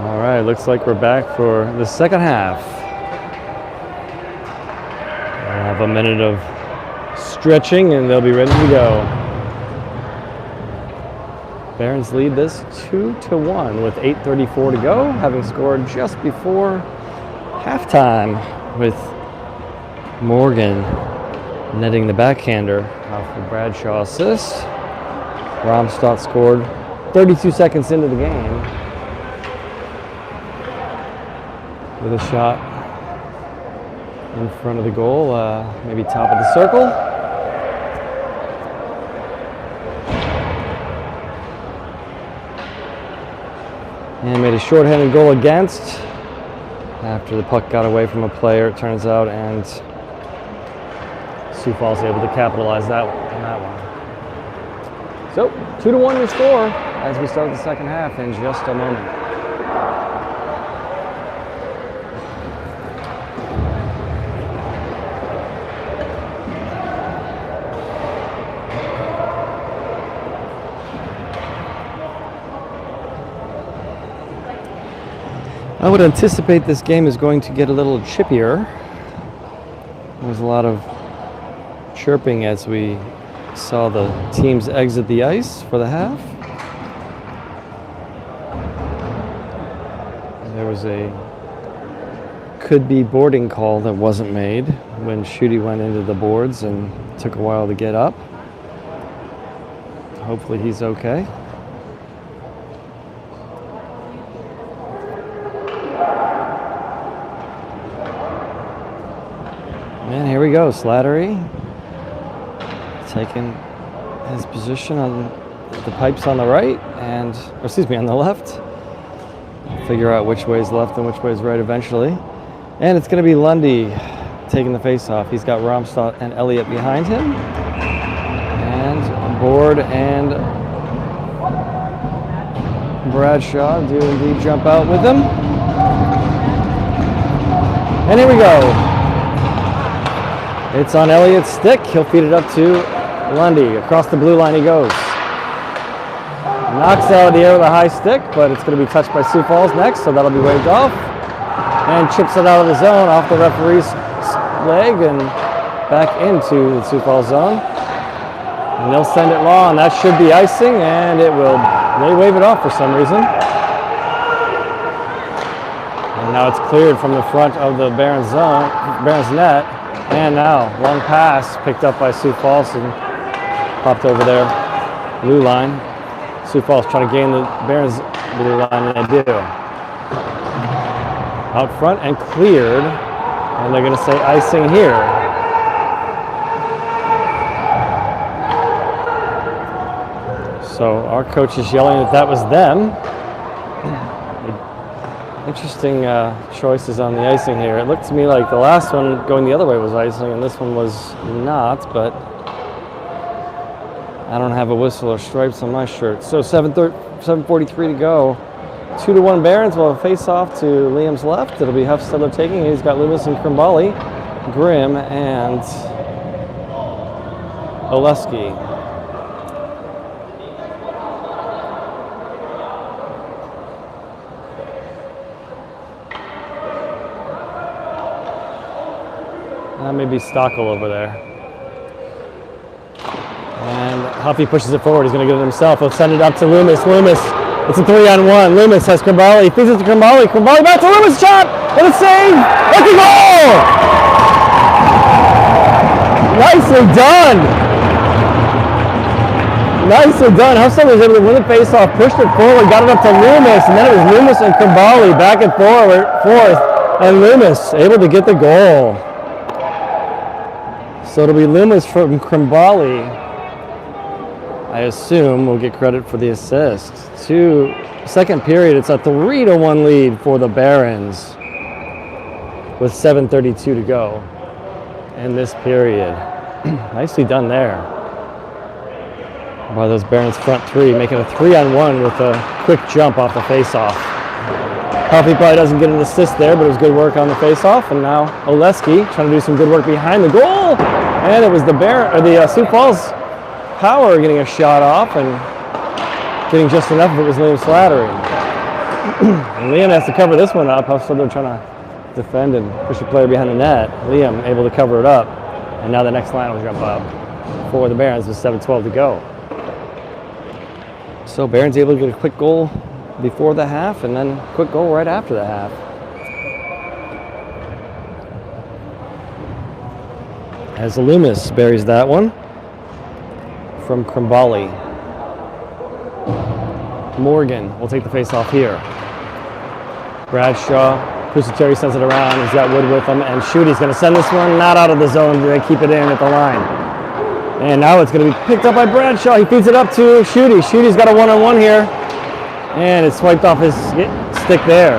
All right, looks like we're back for the second half. We'll have a minute of stretching and they'll be ready to go. Barons lead this 2-1 with 8:34 to go, having scored just before halftime with Morgan netting the backhander off the Bradshaw assist. Romstadt scored 32 seconds into the game with a shot in front of the goal, maybe top of the circle. And made a shorthanded goal against after the puck got away from a player, it turns out, and Sioux Falls able to capitalize on that one. So 2-1 your score as we start the second half in just a moment. I would anticipate this game is going to get a little chippier. There's a lot of chirping as we saw the teams exit the ice for the half. There was a could-be boarding call that wasn't made when Shooty went into the boards and took a while to get up. Hopefully he's okay. And here we go, Slattery taking his position on the pipes on the right and, or excuse me, on the left. Figure out which way is left and which way is right eventually. And it's going to be Lundy taking the face-off. He's got Romstadt and Elliott behind him. And Board and Bradshaw do indeed jump out with him. And here we go. It's on Elliott's stick. He'll feed it up to Lundy. Across the blue line he goes. Knocks out of the air with a high stick, but it's going to be touched by Sioux Falls next, so that'll be waved off. And chips it out of the zone, off the referee's leg, and back into the Sioux Falls zone. And they'll send it long. That should be icing, and it will. They wave it off for some reason. And now it's cleared from the front of the Barons zone, Barons net. And now, long pass picked up by Sioux Falls and popped over there. Blue line. Sioux Falls trying to gain the Barons blue line, and they do. Out front and cleared. And they're going to say icing here. So our coach is yelling that was them. Interesting choices on the icing here. It looked to me like the last one going the other way was icing and this one was not, but I don't have a whistle or stripes on my shirt. So 7:43 to go. 2-1 Barons will face off to Liam's left. It'll be Huffstetter taking. He's got Loomis and Krimbali, Grimm, and Oleski. That may be Stockel over there. And Huffy pushes it forward. He's going to get it himself. He'll send it up to Loomis. Loomis, it's a 3-on-1. Loomis has Krimbali. Feeds it to Krimbali. Krimbali back to Loomis. Shot! What a save! That's a goal! Nicely done! Nicely done. Huffstetter was able to win the face-off, pushed it forward, got it up to Loomis, and then it was Loomis and Krimbali back and forth, and Loomis able to get the goal. So it'll be Loomis from Krimbali, I assume, will get credit for the assist. Second period, it's a 3-1 lead for the Barons with 7:32 to go in this period. Nicely done there by those Barons front three, making a 3-on-1 with a quick jump off the face-off. Huffy probably doesn't get an assist there, but it was good work on the face-off. And now Oleski trying to do some good work behind the goal. And it was the Sioux Falls Power getting a shot off and getting just enough of it was Liam Slattery. And Liam has to cover this one up. Huffstetter trying to defend and push the player behind the net. Liam able to cover it up. And now the next line will jump up for the Barons with 7:12 to go. So Barons able to get a quick goal before the half and then a quick goal right after the half. As Loomis buries that one from Krimbali. Morgan will take the face off here. Bradshaw, Pusateri sends it around. He's got Wood with him, and Schute's going to send this one not out of the zone. They keep it in at the line. And now it's going to be picked up by Bradshaw. He feeds it up to Schutte. Schutte's got a one-on-one here, and it's swiped off his stick there.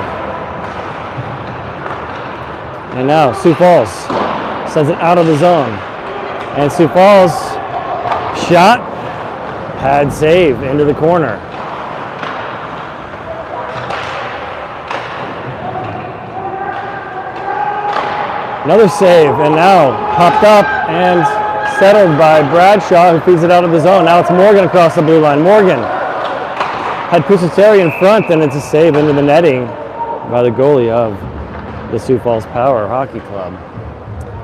And now Sioux Falls sends it out of the zone. And Sioux Falls shot, pad save into the corner. Another save, and now popped up and settled by Bradshaw, who feeds it out of the zone. Now it's Morgan across the blue line. Morgan had Pusateri in front, and it's a save into the netting by the goalie of the Sioux Falls Power Hockey Club.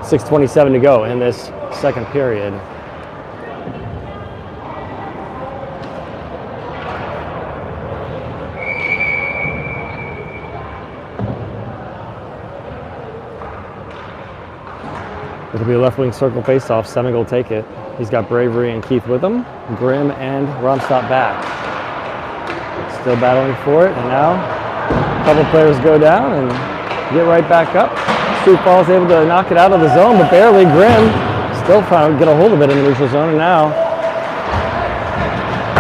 6:27 to go in this second period. It'll be a left wing circle face-off. Semig will take it. He's got Bravery and Keith with him. Grimm and Romstad back. Still battling for it, and now a couple players go down and get right back up. Sioux Falls able to knock it out of the zone, but barely. Grimm still trying to get a hold of it in the neutral zone, and now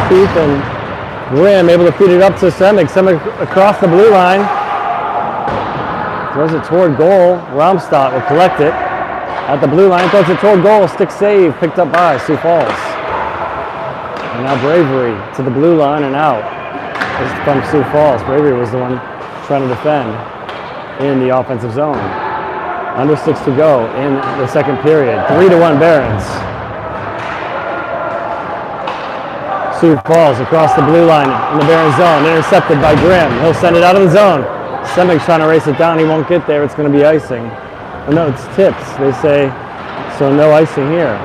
Keith and Grimm able to feed it up to Semig. Semig across the blue line. Throws it toward goal. Romstad will collect it at the blue line, throws it toward goal, stick save, picked up by Sioux Falls. And now Bravery to the blue line and out. This is from Sioux Falls. Bravery was the one trying to defend in the offensive zone. Under 6 to go in the second period. 3-1 Barons. Sioux Falls across the blue line in the Barons zone, intercepted by Grimm. He'll send it out of the zone. Semig's trying to race it down, he won't get there, it's going to be icing. Oh, no, it's tips, they say, so no icing here.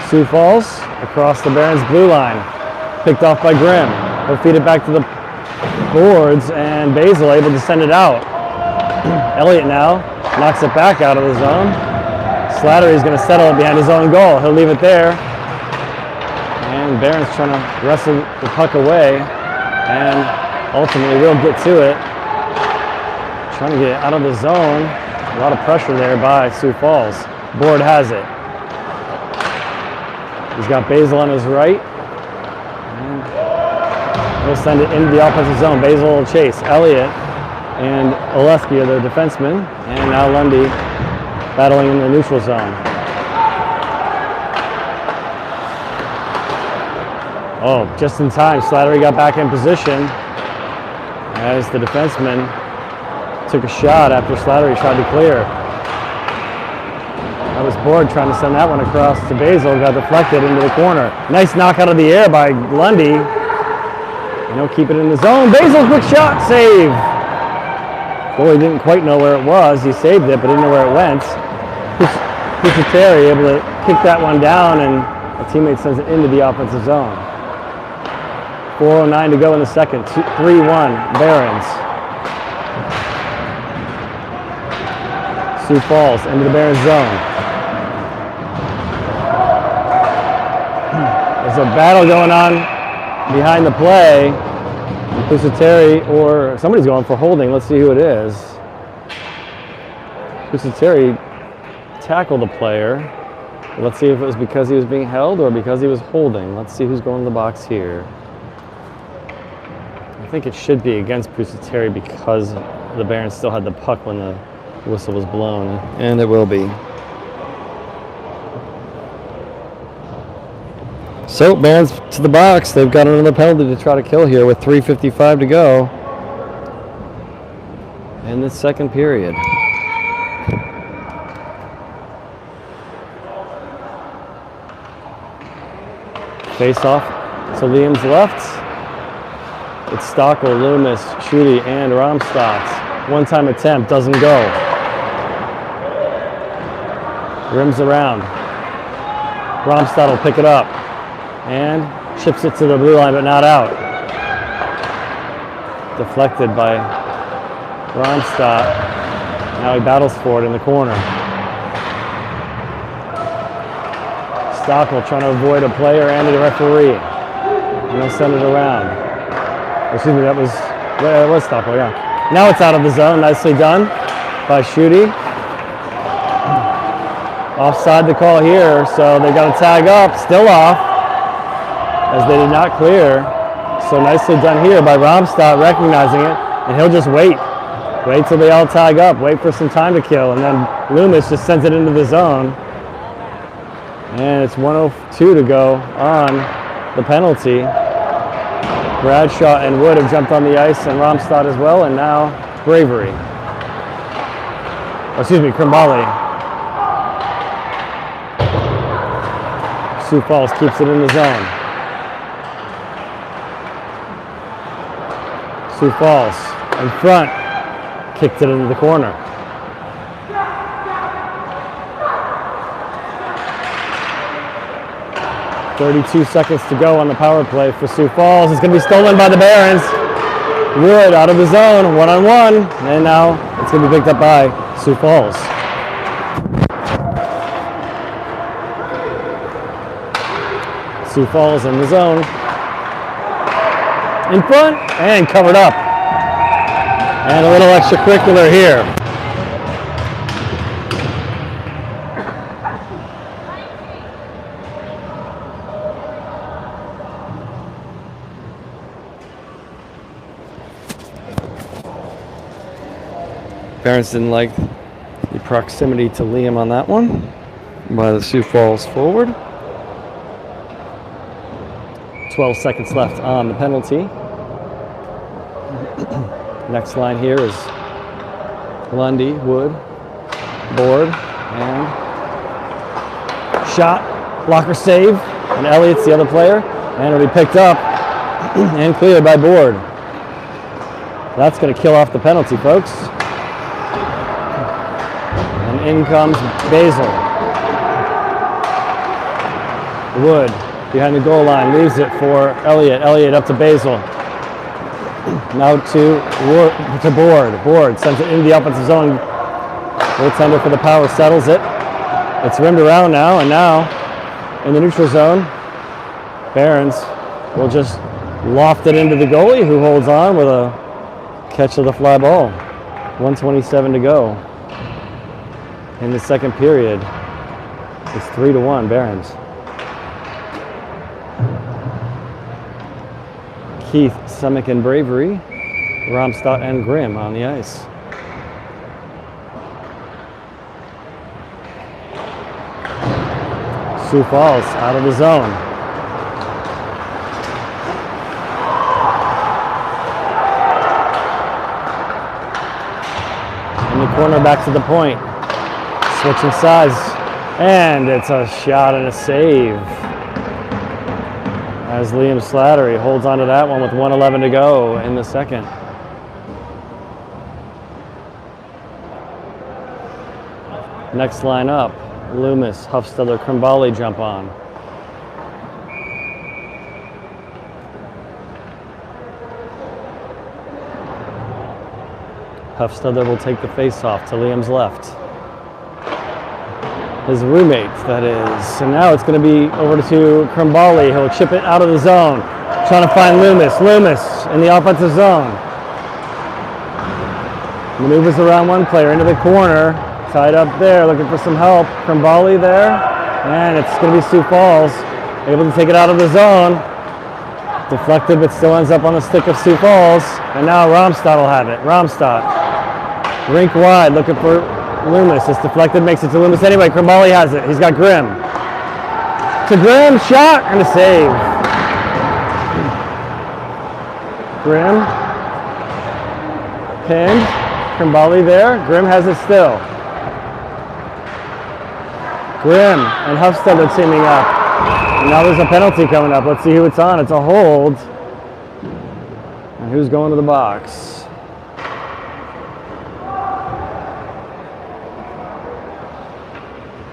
Sioux Falls across the Barons blue line, picked off by Grimm. He'll feed it back to the boards, and Basil able to send it out. Elliott now knocks it back out of the zone. Slattery's going to settle it behind his own goal. He'll leave it there. And Barron's trying to wrestle the puck away, and ultimately will get to it. Trying to get out of the zone. A lot of pressure there by Sioux Falls. Board has it. He's got Basil on his right. And he'll send it into the offensive zone. Basil will chase. Elliott and Oleski are their defensemen. And now Lundy battling in the neutral zone. Oh, just in time. Slattery got back in position as the defenseman took a shot after Slattery tried to clear. That was Board trying to send that one across to Basil. Got deflected into the corner. Nice knock out of the air by Lundy. And he'll keep it in the zone. Basil, quick shot, save. Goalie didn't quite know where it was. He saved it, but didn't know where it went. Terry able to kick that one down, and a teammate sends it into the offensive zone. 4:09 to go in the second. 3-1 Barons. Sioux Falls into the Barons zone. There's a battle going on behind the play. Terry or somebody's going for holding. Let's see who it is. Terry tackled the player. Let's see if it was because he was being held or because he was holding. Let's see who's going to the box here. I think it should be against Terry because the Barons still had the puck when the whistle was blown, and it will be. So Barons to the box. They've got another penalty to try to kill here with 3:55 to go in the second period. Face off to Liam's left. It's Stockwell, Loomis, Schutte, and Romstadt. One-time attempt, doesn't go. Rims around. Romstadt will pick it up and chips it to the blue line, but not out. Deflected by Romstadt. Now he battles for it in the corner. Stockwell trying to avoid a player and a referee. And they'll send it around. Excuse me, that was Stockwell, yeah. Now it's out of the zone. Nicely done by Schutte. Offside the call here, so they got to tag up. Still off, as they did not clear. So nicely done here by Romstadt, recognizing it, and he'll just wait. Wait till they all tag up. Wait for some time to kill, and then Loomis just sends it into the zone. And it's 1:02 to go on the penalty. Bradshaw and Wood have jumped on the ice, and Romstadt as well, and now Bravery. Oh, excuse me, Krimbali. Sioux Falls keeps it in the zone. Sioux Falls in front, kicked it into the corner. .32 seconds to go on the power play for Sioux Falls. It's going to be stolen by the Barons. Wood out of the zone, one-on-one, and now it's going to be picked up by Sioux Falls. Sioux Falls in the zone. In front and covered up. And a little extracurricular here. Barons didn't like the proximity to Liam on that one by the Sioux Falls forward. 12 seconds left on the penalty. Next line here is Lundy, Wood, Board, and shot, blocker save, and Elliott's the other player, and it'll be picked up and cleared by Board. That's going to kill off the penalty, folks. And in comes Basil. Wood behind the goal line, leaves it for Elliott. Elliott up to Basil. Now to Board. Board sends it into the offensive zone. Goaltender for the Power settles it. It's rimmed around now, and now in the neutral zone, Barons will just loft it into the goalie, who holds on with a catch of the fly ball. 1:27 to go in the second period. It's 3-1 Barons. Keith, Semick, and Bravery, Romstadt, and Grimm on the ice. Sioux Falls out of the zone. In the corner, back to the point. Switching sides. And it's a shot and a save. As Liam Slattery holds on to that one with 1:11 to go in the second. Next line up, Loomis, Huffstiller, Krimbali jump on. Huffstiller will take the face-off to Liam's left. His roommate, that is. And now it's going to be over to Krimbali. He'll chip it out of the zone. Trying to find Loomis. Loomis in the offensive zone. Maneuvers around one player into the corner. Tied up there, looking for some help. Krimbali there. And it's going to be Sioux Falls. Able to take it out of the zone. Deflected, but still ends up on the stick of Sioux Falls. And now Romstad will have it. Romstad. Rink wide, looking for Loomis. It's deflected, makes it to Loomis anyway. Krimbali has it. He's got Grimm. To Grimm, shot, and a save. Grimm. Pinned. Krimbali there. Grimm has it still. Grimm and Huffstiller teaming up. And now there's a penalty coming up. Let's see who it's on. It's a hold. And who's going to the box?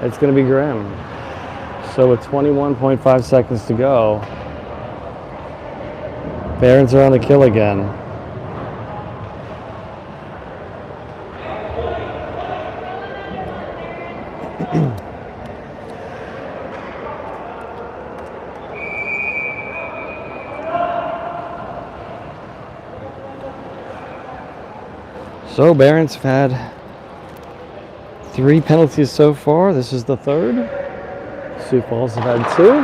It's going to be Grimm. So with 21.5 seconds to go, Barons are on the kill again. So Barons have had 3 penalties so far. This is the 3rd. Sioux Falls have had 2.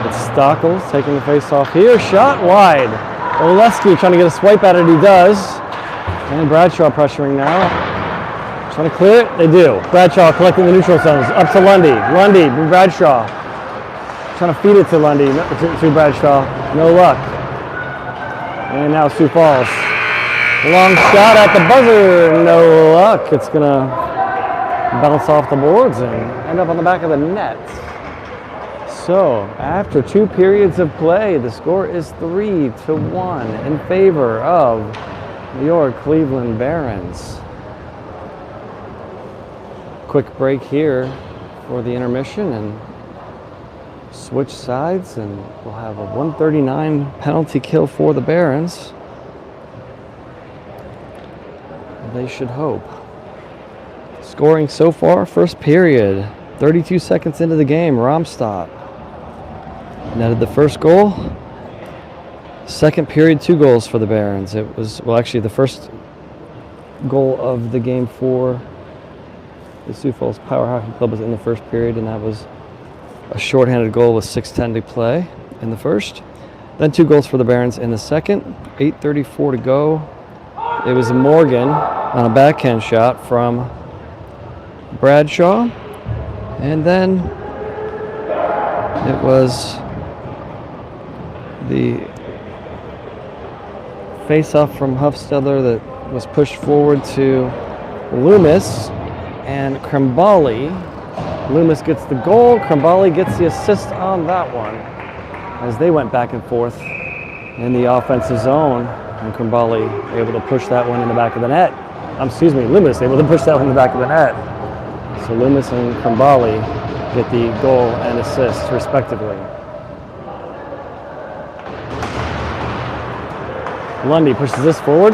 It's Stockel taking the face off here. Shot wide. Oleski trying to get a swipe at it. He does. And Bradshaw pressuring now. Trying to clear it. They do. Bradshaw collecting the neutral zones. Up to Lundy. Lundy, Bradshaw. Trying to feed it to Lundy, to Bradshaw. No luck. And now Sioux Falls. Long shot at the buzzer. No luck. It's going to bounce off the boards and end up on the back of the net. So, after 2 periods of play, the score is 3-1 in favor of your Cleveland Barons. Quick break here for the intermission and switch sides, and we'll have a 139 penalty kill for the Barons. They should hope. Scoring so far, first period, 32 seconds into the game, Romstad netted the first goal. Second period, 2 goals for the Barons. It was, well, actually the first goal of the game for the Sioux Falls Power Hockey Club was in the first period, and that was a shorthanded goal with 6:10 to play in the first. Then 2 goals for the Barons in the second, 8:34 to go. It was Morgan on a backhand shot from Bradshaw, and then it was the face-off from Huffstiller that was pushed forward to Loomis and Krimbali. Loomis gets the goal, Krimbali gets the assist on that one as they went back and forth in the offensive zone, and Krimbali able to push that one in the back of the net. Loomis able to push that one in the back of the net. So Loomis and Krimbali get the goal and assist respectively. Lundy pushes this forward.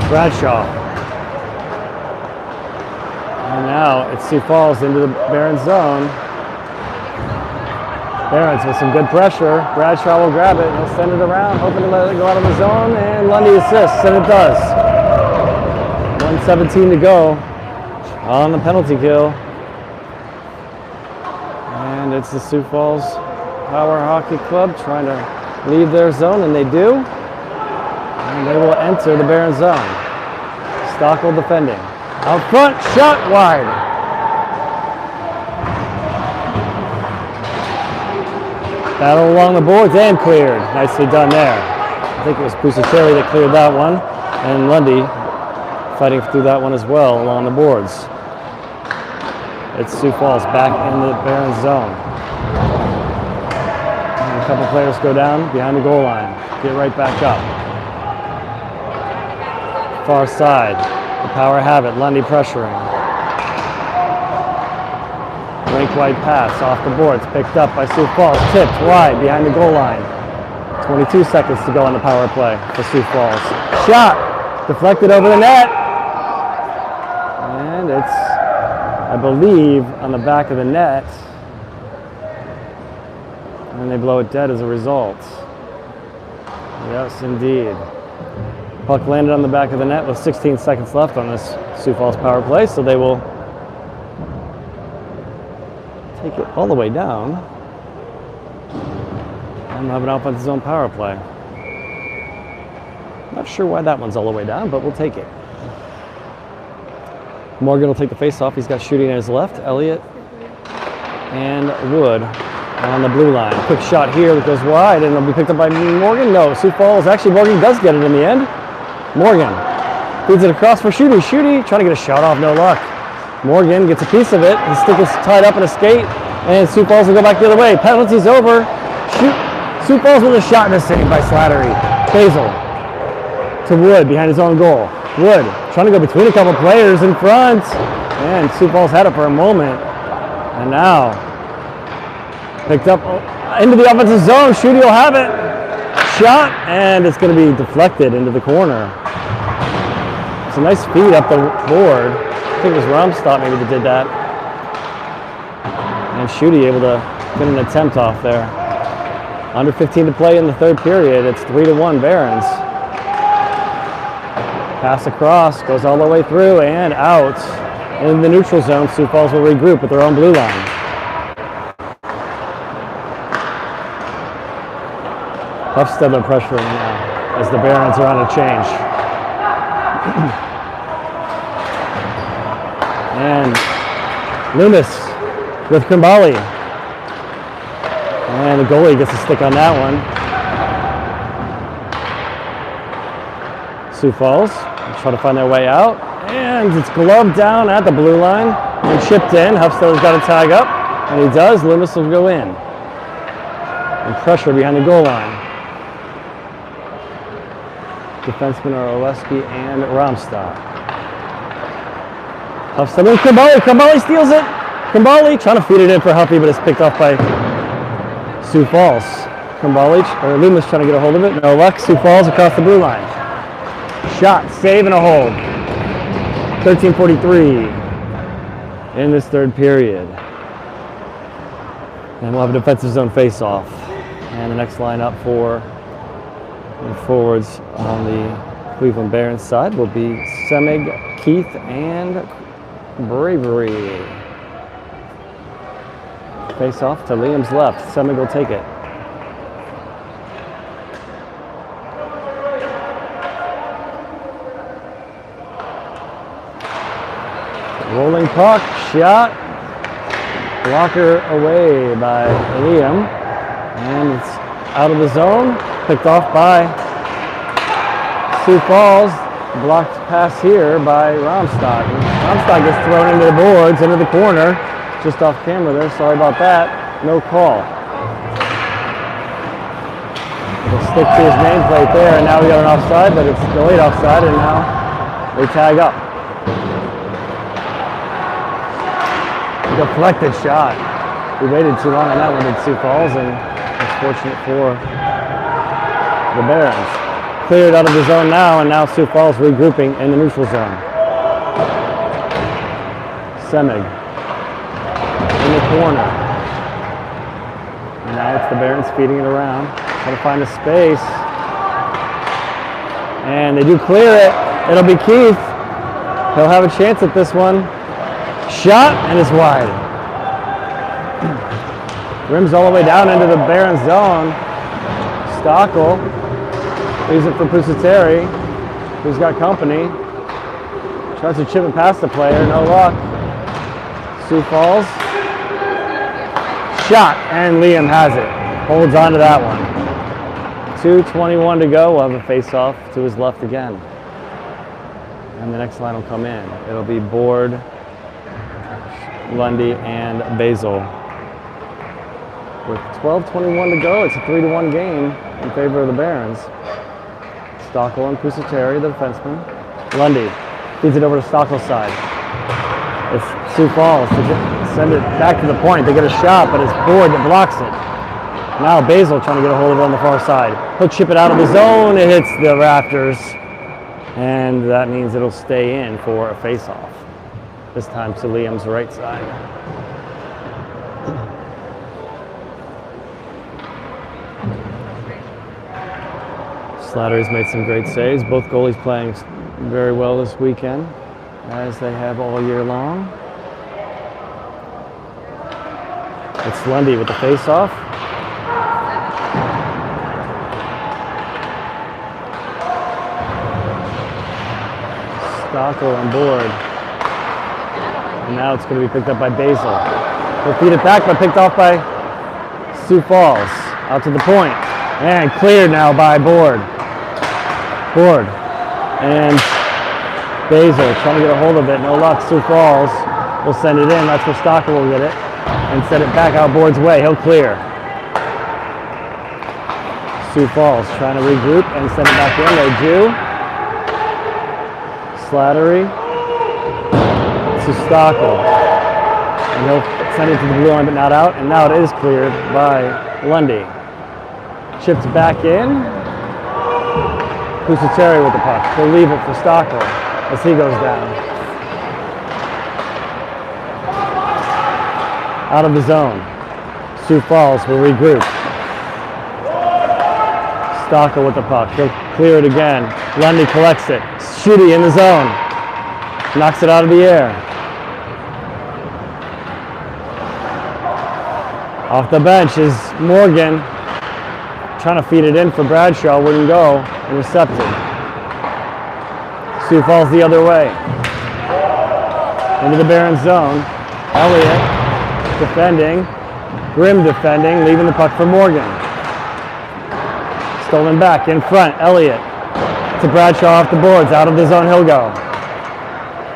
Bradshaw. And now it's Sioux Falls into the Barons zone. Barons with some good pressure. Bradshaw will grab it. He'll send it around, hoping to let it go out of the zone, and Lundy assists, and it does. 1:17 to go on the penalty kill. And it's the Sioux Falls Power Hockey Club trying to leave their zone, and they do. And they will enter the Barons zone. Stockel defending. Out front, shot wide. Battle along the boards and cleared. Nicely done there. I think it was Pusichelli that cleared that one. And Lundy fighting through that one as well along the boards. It's Sioux Falls back in the Barons zone. And a couple players go down behind the goal line. Get right back up. Far side. The Power have it. Lundy pressuring. Rink wide pass off the boards. Picked up by Sioux Falls. Tipped wide behind the goal line. 22 seconds to go on the power play for Sioux Falls. Shot. Deflected over the net. And it's, I believe, on the back of the net. And they blow it dead as a result. Yes, indeed. Puck landed on the back of the net with 16 seconds left on this Sioux Falls power play, so they will take it all the way down and have an offensive zone power play. Not sure why that one's all the way down, but we'll take it. Morgan will take the face-off. He's got shooting at his left. Elliott and Wood on the blue line. Quick shot here that goes wide, and it'll be picked up by Morgan. No, Sioux Falls. Actually, Morgan does get it in the end. Morgan feeds it across for Shooty. Shooty trying to get a shot off, no luck. Morgan gets a piece of it. His stick is tied up in a skate, and Sioux Falls will go back the other way. Penalty's over. Sioux Falls with a shot and a save by Slattery. Basil to Wood behind his own goal. Wood trying to go between a couple players in front, and Sioux Falls had it for a moment, and now picked up into the offensive zone. Shooty will have it. Shot, and it's going to be deflected into the corner. It's a nice feed up the board. I think it was Romstad maybe that did that. And Shooty able to get an attempt off there. Under 15 to play in the third period. It's 3-1 Barons. Pass across, goes all the way through and out. In the neutral zone, Sioux Falls will regroup with their own blue line. Huffstetter pressuring now as the Barons are on a change. And Loomis with Krimbali. And the goalie gets a stick on that one. Sioux Falls try to find their way out. And it's gloved down at the blue line and chipped in. Huffstetter's got to tag up. And he does. Loomis will go in. And pressure behind the goal line. Defensemen are Oleski and Romstad. Huffstetter, Krimbali. Krimbali steals it. Krimbali trying to feed it in for Huffy, but it's picked off by Sioux Falls. Krimbali, or Loomis trying to get a hold of it. No luck. Sioux Falls across the blue line. Shot, save, and a hold. 13:43 in this third period. And we'll have a defensive zone face-off. And the next lineup for the forwards on the Cleveland Barons side will be Semig, Keith, and Bravery. Face off to Liam's left. Semig will take it. Rolling puck, shot. Blocker away by Liam. And it's out of the zone. Picked off by Sioux Falls. Blocked pass here by Romstad. Romstad gets thrown into the boards, into the corner. Just off camera there, sorry about that. No call. He'll stick to his nameplate there, and now we got an offside, but it's delayed offside, and now they tag up. Deflected shot. We waited too long on that one at Sioux Falls, and it's fortunate for the Barons. Cleared out of the zone now, and now Sioux Falls regrouping in the neutral zone. Semig in the corner. And now it's the Barons feeding it around. Trying to find a space. And they do clear it. It'll be Keith. He'll have a chance at this one. Shot, and it's wide. Rims all the way down into the Barons zone. Stockel leaves it for Pusateri, who's got company. Tries to chip it past the player, no luck. Sioux Falls. Shot, and Liam has it. Holds on to that one. 2:21 to go. We'll have a face-off to his left again. And the next line will come in. It'll be Board, Lundy, and Basil. With 12:21 to go, it's a 3-1 game in favor of the Barons. Stockel and Pusateri, the defenseman. Lundy feeds it over to Stockel's side. It's Sioux Falls to send it back to the point. They get a shot, but it's Board that blocks it. Now Basil trying to get a hold of it on the far side. He'll chip it out of the zone. It hits the rafters. And that means it'll stay in for a face-off. This time to Liam's right side. Slattery's made some great saves. Both goalies playing very well this weekend, as they have all year long. It's Lundy with the face-off. Stockel on board. And now it's going to be picked up by Basil. He'll feed it back, but picked off by Sioux Falls. Out to the point. And cleared now by Board. And Basil trying to get a hold of it. No luck. Sioux Falls will send it in. That's where Stockel will get it. And send it back out Board's way. He'll clear. Sioux Falls trying to regroup and send it back in. They do. Slattery to Stockel. And he'll send it to the blue line, but not out. And now it is cleared by Lundy. Chipped back in. Pusateri with the puck. He'll leave it for Stockel as he goes down. Out of the zone. Sioux Falls will regroup. Stockel with the puck. He'll clear it again. Lundy collects it. Shooty in the zone. Knocks it out of the air. Off the bench is Morgan. Trying to feed it in for Bradshaw. Wouldn't go. Intercepted. Sioux Falls the other way. Into the Barons zone. Elliott defending. Grimm defending. Leaving the puck for Morgan. Stolen back in front. Elliott to Bradshaw off the boards. Out of the zone he'll go.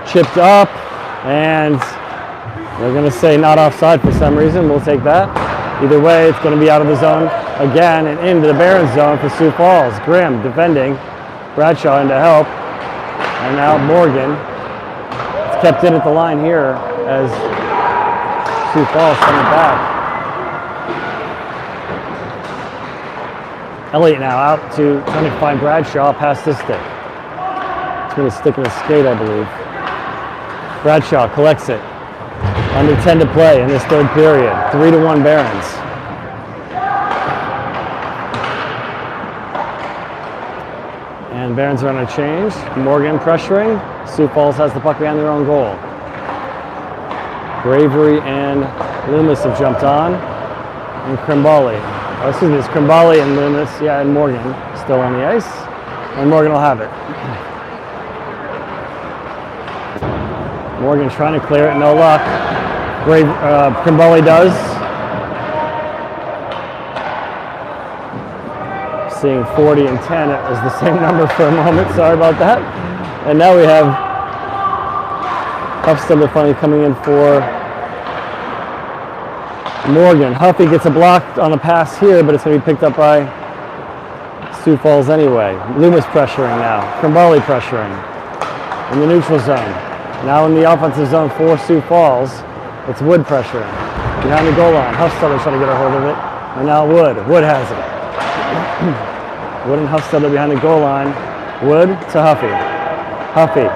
Chipped up. And they're going to say not offside for some reason. We'll take that. Either way, it's going to be out of the zone again and into the Barons zone for Sioux Falls. Grimm defending. Bradshaw in to help. And now Morgan. It's kept in at the line here as Sioux Falls send it back. Elliott now out to trying to find Bradshaw past this stick. It's going to stick in his skate, I believe. Bradshaw collects it. Under 10 to play in this third period. 3-1 Barons. And Barons are on a change. Morgan pressuring. Sioux Falls has the puck behind their own goal. Bravery and Loomis have jumped on. And Crimbali. Oh, excuse me, it's Crimbali and Loomis. Yeah, and Morgan still on the ice. And Morgan will have it. Morgan trying to clear it, no luck. Crimbali does. Seeing 40 and 10 as the same number for a moment. Sorry about that. And now we have Huffstiller finally coming in for Morgan. Huffy gets a block on the pass here, but it's going to be picked up by Sioux Falls anyway. Loomis pressuring now. Crimbali pressuring in the neutral zone. Now in the offensive zone for Sioux Falls. It's Wood pressuring. Behind the goal line. Huffstiller trying to get a hold of it. And now Wood. Wood has it. Wood and Huffstiller behind the goal line. Wood to Huffy. Huffy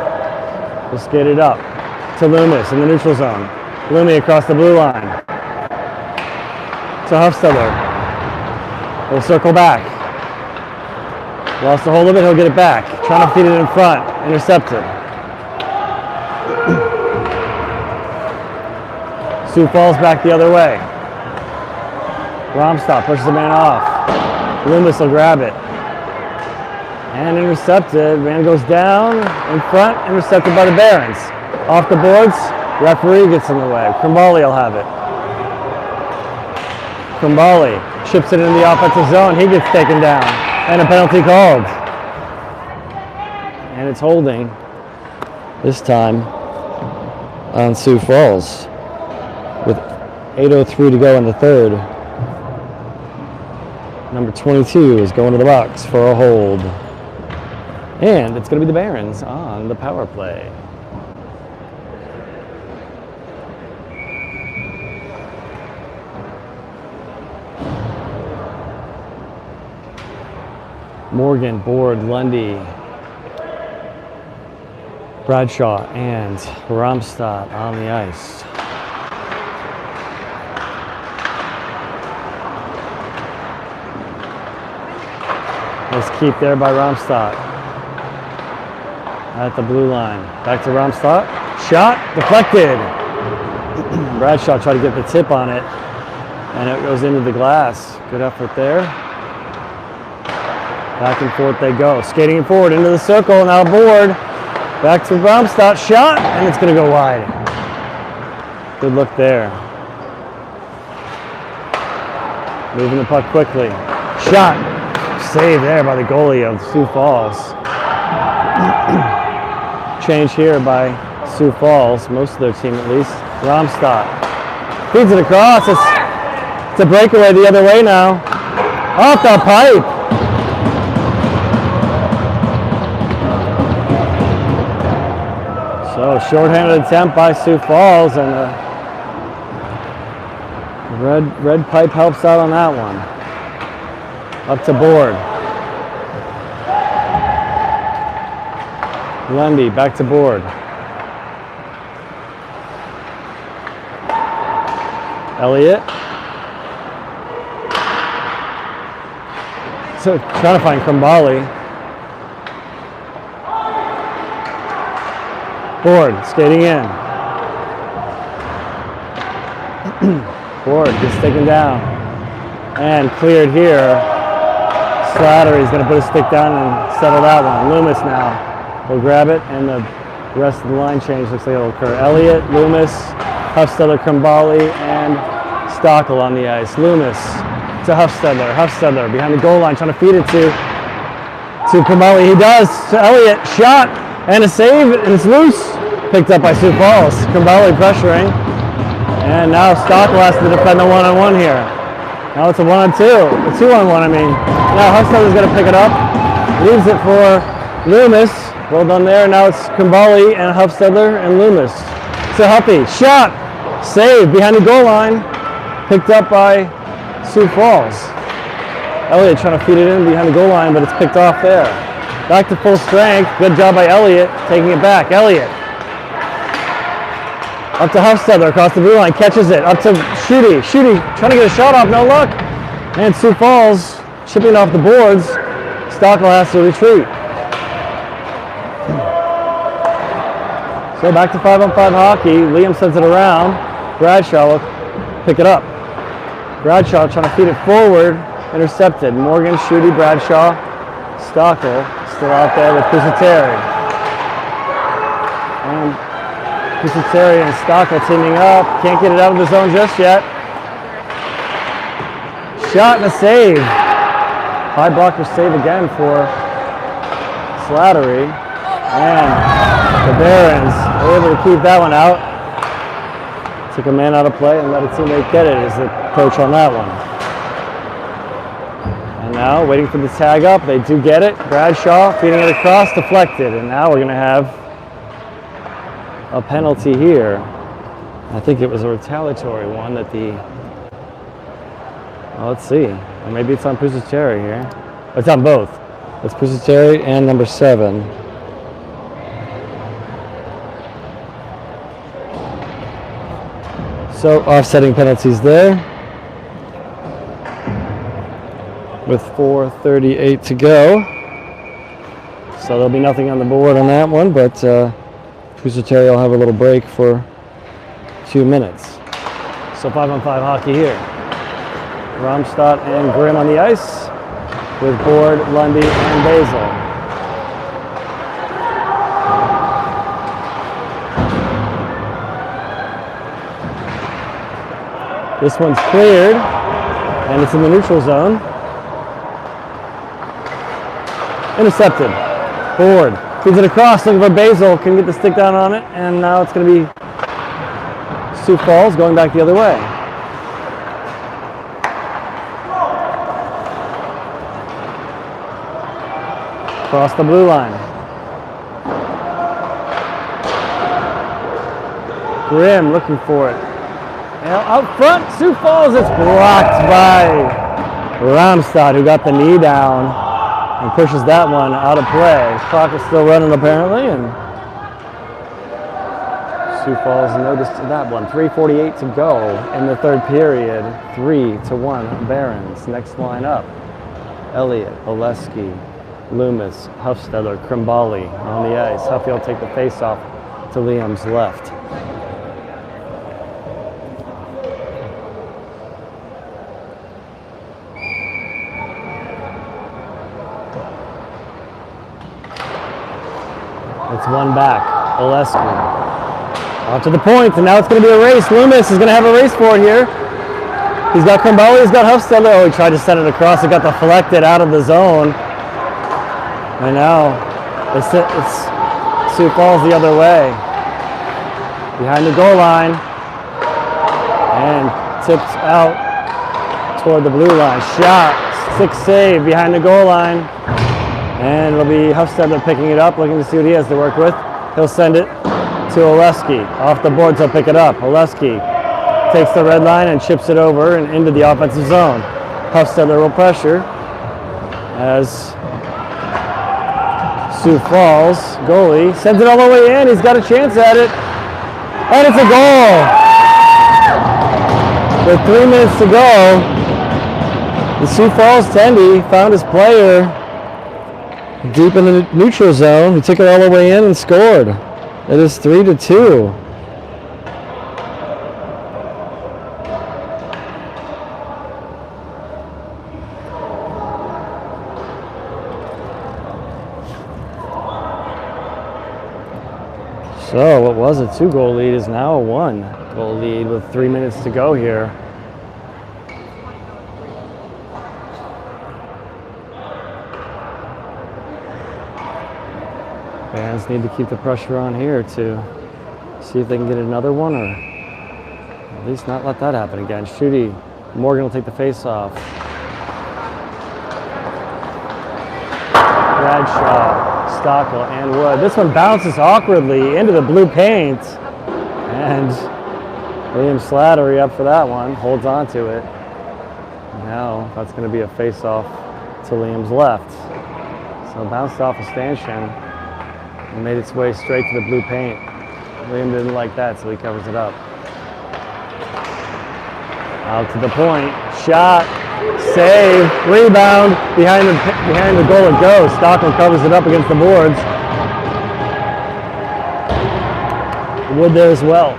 will skate it up to Loomis in the neutral zone. Loomis across the blue line. To Huffstiller. He'll circle back. Lost the hold of it. He'll get it back. Trying to feed it in front. Intercepted. Sioux Falls back the other way. Romstop pushes the man off. Loomis will grab it. And intercepted. Man goes down in front. Intercepted by the Barons. Off the boards. Referee gets in the way. Crimbali will have it. Crimbali chips it into the offensive zone. He gets taken down. And a penalty called. And it's holding This time on Sioux Falls with 8:03 to go in the third. Number 22 is going to the box for a hold. And it's going to be the Barons on the power play. Morgan, Board, Lundy, Bradshaw, and Romstad on the ice. Nice keep there by Romstad at the blue line. Back to Romstad. Shot deflected. Bradshaw tried to get the tip on it, and it goes into the glass. Good effort there. Back and forth they go. Skating forward into the circle, now Board. Back to Romstad. Shot, and it's going to go wide. Good look there. Moving the puck quickly. Shot. Save there by the goalie of Sioux Falls. Change here by Sioux Falls, most of their team at least. Romstad feeds it across. It's a breakaway the other way now. Off the pipe. So shorthanded attempt by Sioux Falls, and red pipe helps out on that one. Up to Board. Lundy back to Board. Elliott. So trying to find Krumbali. Board skating in. Board gets taken down and cleared here. Slattery's going to put his stick down and settle that one. Loomis now will grab it, and the rest of the line change looks like it'll occur. Elliott, Loomis, Huffstedler, Krumbali, and Stockel on the ice. Loomis to Huffstedler. Huffstedler behind the goal line, trying to feed it to Krumbali. He does. To Elliott, shot and a save, and it's loose. Picked up by Sioux Falls. Krumbali pressuring, and now Stockel has to defend the one-on-one here. Now it's a 1-on-2, a 2-on-1 I mean. Now Huffstedler's going to pick it up, leaves it for Loomis. Well done there. Now it's Krumbali and Huffstedler and Loomis. To Huffy, shot, save behind the goal line, picked up by Sioux Falls. Elliott trying to feed it in behind the goal line, but it's picked off there. Back to full strength. Good job by Elliott, taking it back. Elliott. Up to Huffstedler across the blue line, catches it. Up to Schutte. Schutte trying to get a shot off, no luck. And Sioux Falls chipping off the boards. Stockel has to retreat. So back to 5-on-5 hockey. Liam sends it around. Bradshaw will pick it up. Bradshaw trying to feed it forward. Intercepted. Morgan, Schutte, Bradshaw. Stockel still out there with Pusateri. And Pusateri and Stockel teaming up. Can't get it out of the zone just yet. Shot and a save. High blocker save again for Slattery. And the Barons are able to keep that one out. Took a man out of play and let a teammate get it is the coach on that one. And now waiting for the tag up. They do get it. Bradshaw feeding it across, deflected. And now we're going to have a penalty here. I think it was a retaliatory one that let's see. Or maybe it's on Pusateri here. It's on both. It's Pusateri and number 7. So offsetting penalties there. With 4:38 to go. So there'll be nothing on the board on that one, but Pusateri will have a little break for 2 minutes. So 5-on-5 hockey here. Romstad and Grimm on the ice with Board, Lundy, and Basil. This one's cleared, and it's in the neutral zone. Intercepted. Board Feeds it across, looking for Basil. Couldn't get the stick down on it, and now it's going to be Sioux Falls going back the other way. Across the blue line. Grimm looking for it. Now out front, Sioux Falls. It's blocked by Ramstad, who got the knee down and pushes that one out of play. Clock is still running apparently, and Sioux Falls noticed that one. 3:48 to go in the third period. 3-1 Barons. Next line up. Elliott, Oleski, Loomis, Huffstetter, Krimbali on the ice. Huffy will take the face-off to Liam's left. It's one back. Oleski. Out to the point, and now it's going to be a race. Loomis is going to have a race for it here. He's got Krimbali, he's got Huffstetter. Oh, he tried to send it across. It got deflected out of the zone. And now it's Sioux Falls the other way. Behind the goal line. And tipped out toward the blue line. Shot. 6 save behind the goal line. And it'll be Huffstetter picking it up, looking to see what he has to work with. He'll send it to Oleski. Off the boards, he'll pick it up. Oleski takes the red line and chips it over and into the offensive zone. Huffstetter will pressure as Sioux Falls goalie sends it all the way in. He's got a chance at it. And it's a goal. With 3 minutes to go, the Sioux Falls Tendy found his player deep in the neutral zone. He took it all the way in and scored. It is 3-2. So what was a 2-goal lead is now a 1-goal lead with 3 minutes to go here. Fans need to keep the pressure on here to see if they can get another one, or at least not let that happen again. Shooty, Morgan will take the face off. Bradshaw, Stockel, and Wood. This one bounces awkwardly into the blue paint, and William Slattery up for that one, holds on to it. Now that's going to be a face off to Liam's left. So bounced off a stanchion and made its way straight to the blue paint. Liam didn't like that, so he covers it up. Out to the point, shot, save, rebound, behind the goal it goes. Stockton covers it up against the boards. Wood there as well.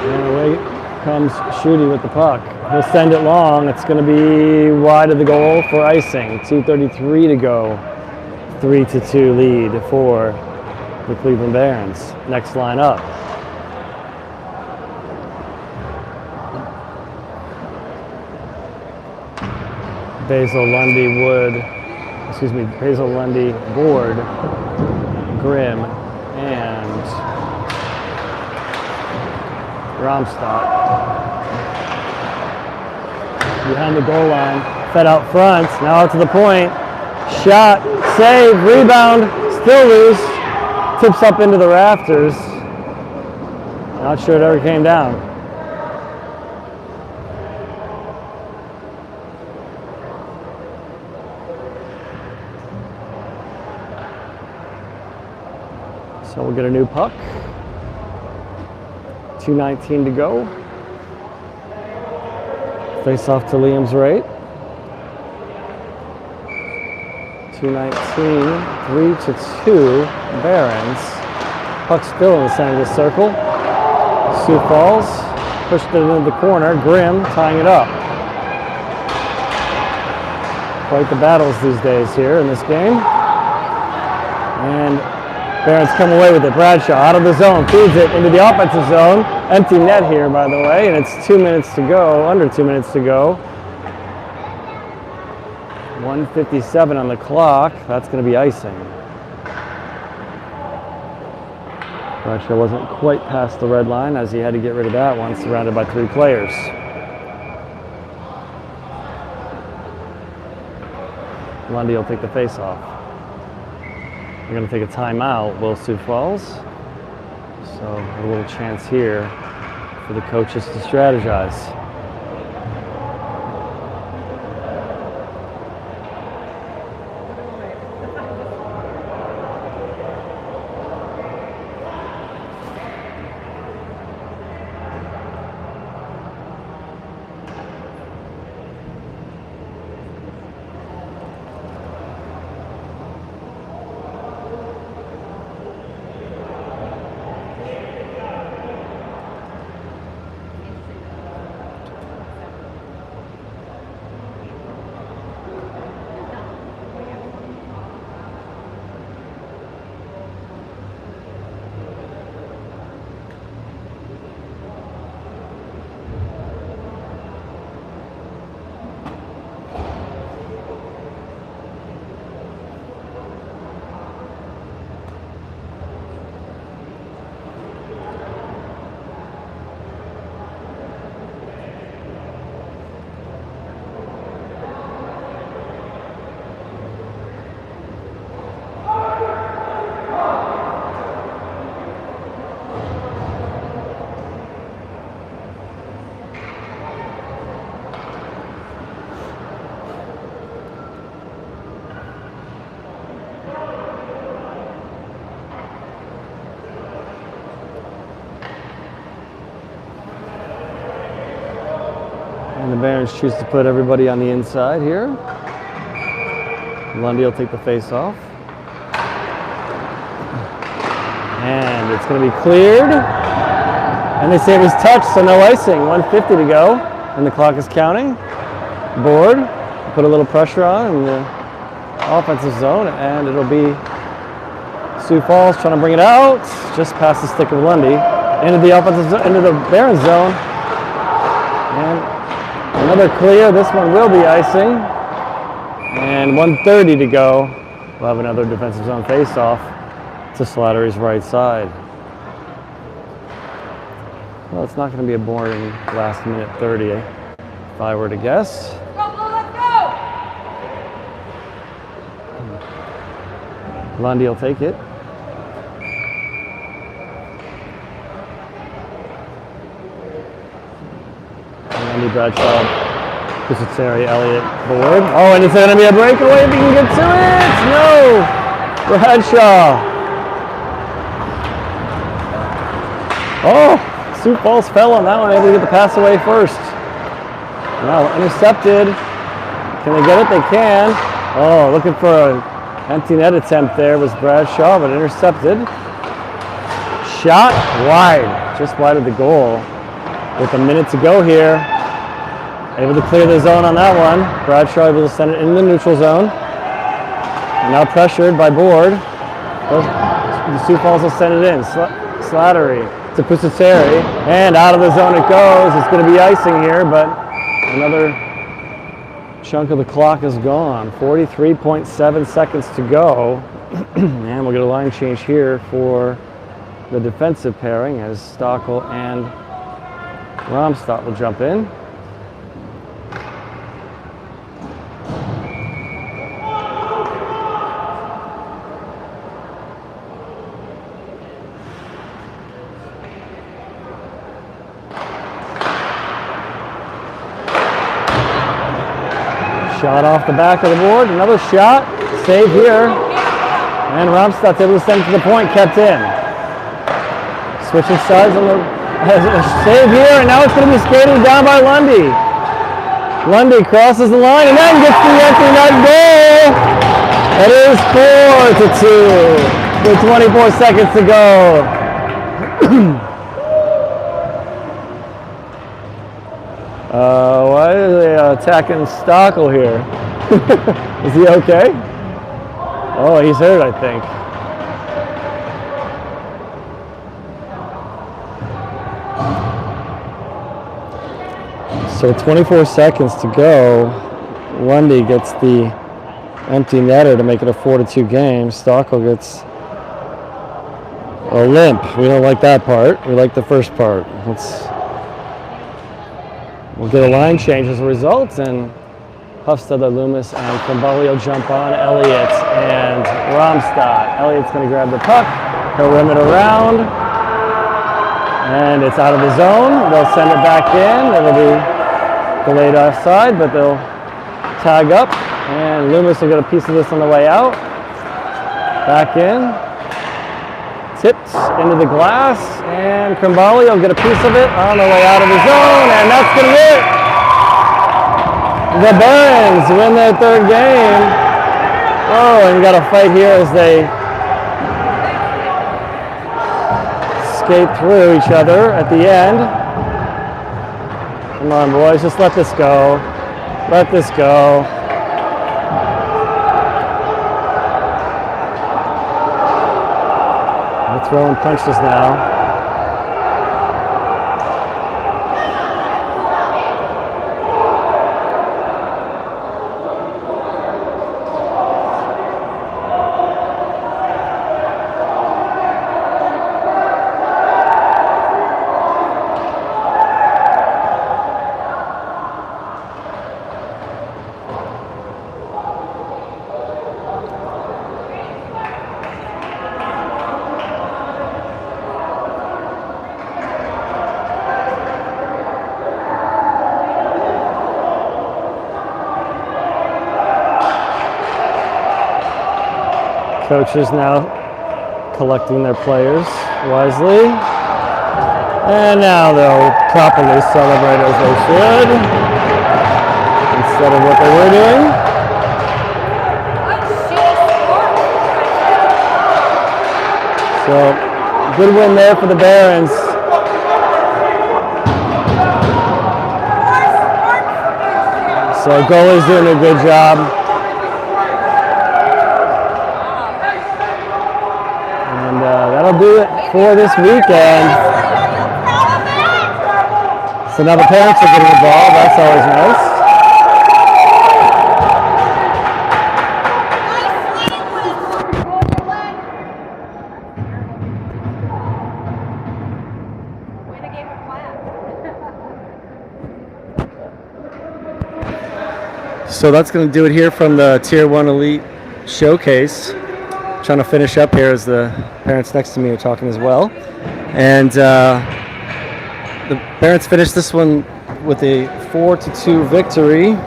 And away comes Shooty with the puck. He'll send it long. It's going to be wide of the goal for icing. 2:33 to go. 3-2 lead for the Cleveland Barons. Next line up. Basil, Lundy, Basil, Lundy, Board, Grimm, and Ramstad. Behind the goal line, fed out front, now out to the point. Shot, save, rebound, still loose. Tips up into the rafters. Not sure it ever came down. So we'll get a new puck. 2:19 to go. Face off to Liam's right. 2:19, 3-2, Barons. Puck still in the center of the circle. Sioux Falls pushed it into the corner. Grimm tying it up. Quite the battles these days here in this game. And Barons come away with it. Bradshaw out of the zone, feeds it into the offensive zone. Empty net here, by the way, and it's 2 minutes to go, under 2 minutes to go. 1:57 on the clock. That's going to be icing. Bradshaw wasn't quite past the red line as he had to get rid of that one, surrounded by 3 players. Lundy will take the face-off. They're going to take a timeout, will Sioux Falls. So a little chance here for the coaches to strategize. And the Barons choose to put everybody on the inside here. Lundy will take the face-off. And it's going to be cleared. And they say it was touched, so no icing. 1:50 to go, and the clock is counting. Board, put a little pressure on in the offensive zone, and it'll be Sioux Falls trying to bring it out, just past the stick of Lundy, into the into the Barons zone. And another clear. This one will be icing. And 1:30 to go. We'll have another defensive zone face-off to Slattery's right side. Well, it's not going to be a boring last minute 30, if I were to guess. Lundy will take it. Lundy, Bradshaw, Pusateri, Elliott, board. Oh, and it's going to be a breakaway if he can get to it. No! Bradshaw. Oh, Sioux Falls fell on that one, able to get the pass away first. Now intercepted. Can they get it? They can. Oh, looking for an empty net attempt there was Bradshaw, but intercepted. Shot wide, just wide of the goal. With a minute to go here. Able to clear the zone on that one. Bradshaw able to send it in the neutral zone. Now pressured by Board. The Sioux Falls will send it in. Slattery to Pusateri. And out of the zone it goes. It's going to be icing here, but another chunk of the clock is gone. 43.7 seconds to go. And we'll get a line change here for the defensive pairing as Stockel and Romstadt will jump in. Shot off the back of the board, another shot, save here, and Romstadt's able to send it to the point, kept in. Switching sides on the save here, and now it's going to be skated down by Lundy. Lundy crosses the line and then gets the empty net goal. It is 4-2 with 24 seconds to go. Why are they attacking Stockel here? Is he okay? Oh, he's hurt, I think. So 24 seconds to go. Lundy gets the empty netter to make it a 4-2 game. Stockel gets a limp. We don't like that part. We like the first part. We'll get a line change as a result, and Hufstede, Loomis, and Crimbalio jump on Elliott and Romstad. Elliott's going to grab the puck. He'll rim it around, and it's out of the zone. They'll send it back in. It'll be delayed offside, but they'll tag up, and Loomis will get a piece of this on the way out. Back in. Tipped into the glass, and Crimbalio will get a piece of it on the way out of the zone, and that's going to be it. The Barons win their third game. Oh, and we got a fight here as they skate through each other at the end. Come on, boys, just let this go. Let this go. They're throwing punches now. Coaches now collecting their players wisely. And now they'll properly celebrate as they should, instead of what they were doing. So, good win there for the Barons. So, goalie's doing a good job. That'll do it for this weekend. So now the parents are getting involved. That's always nice. So that's going to do it here from the Tier 1 Elite Showcase. Trying to finish up here as the parents next to me are talking as well. And the parents finished this one with a 4-2 victory,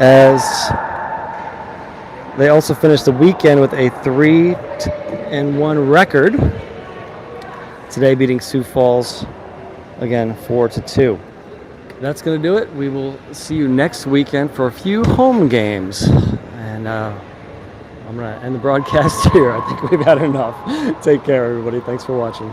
as they also finished the weekend with a 3-1 record. Today beating Sioux Falls again 4-2. That's going to do it. We will see you next weekend for a few home games. And I'm going to end the broadcast here. I think we've had enough. Take care, everybody. Thanks for watching.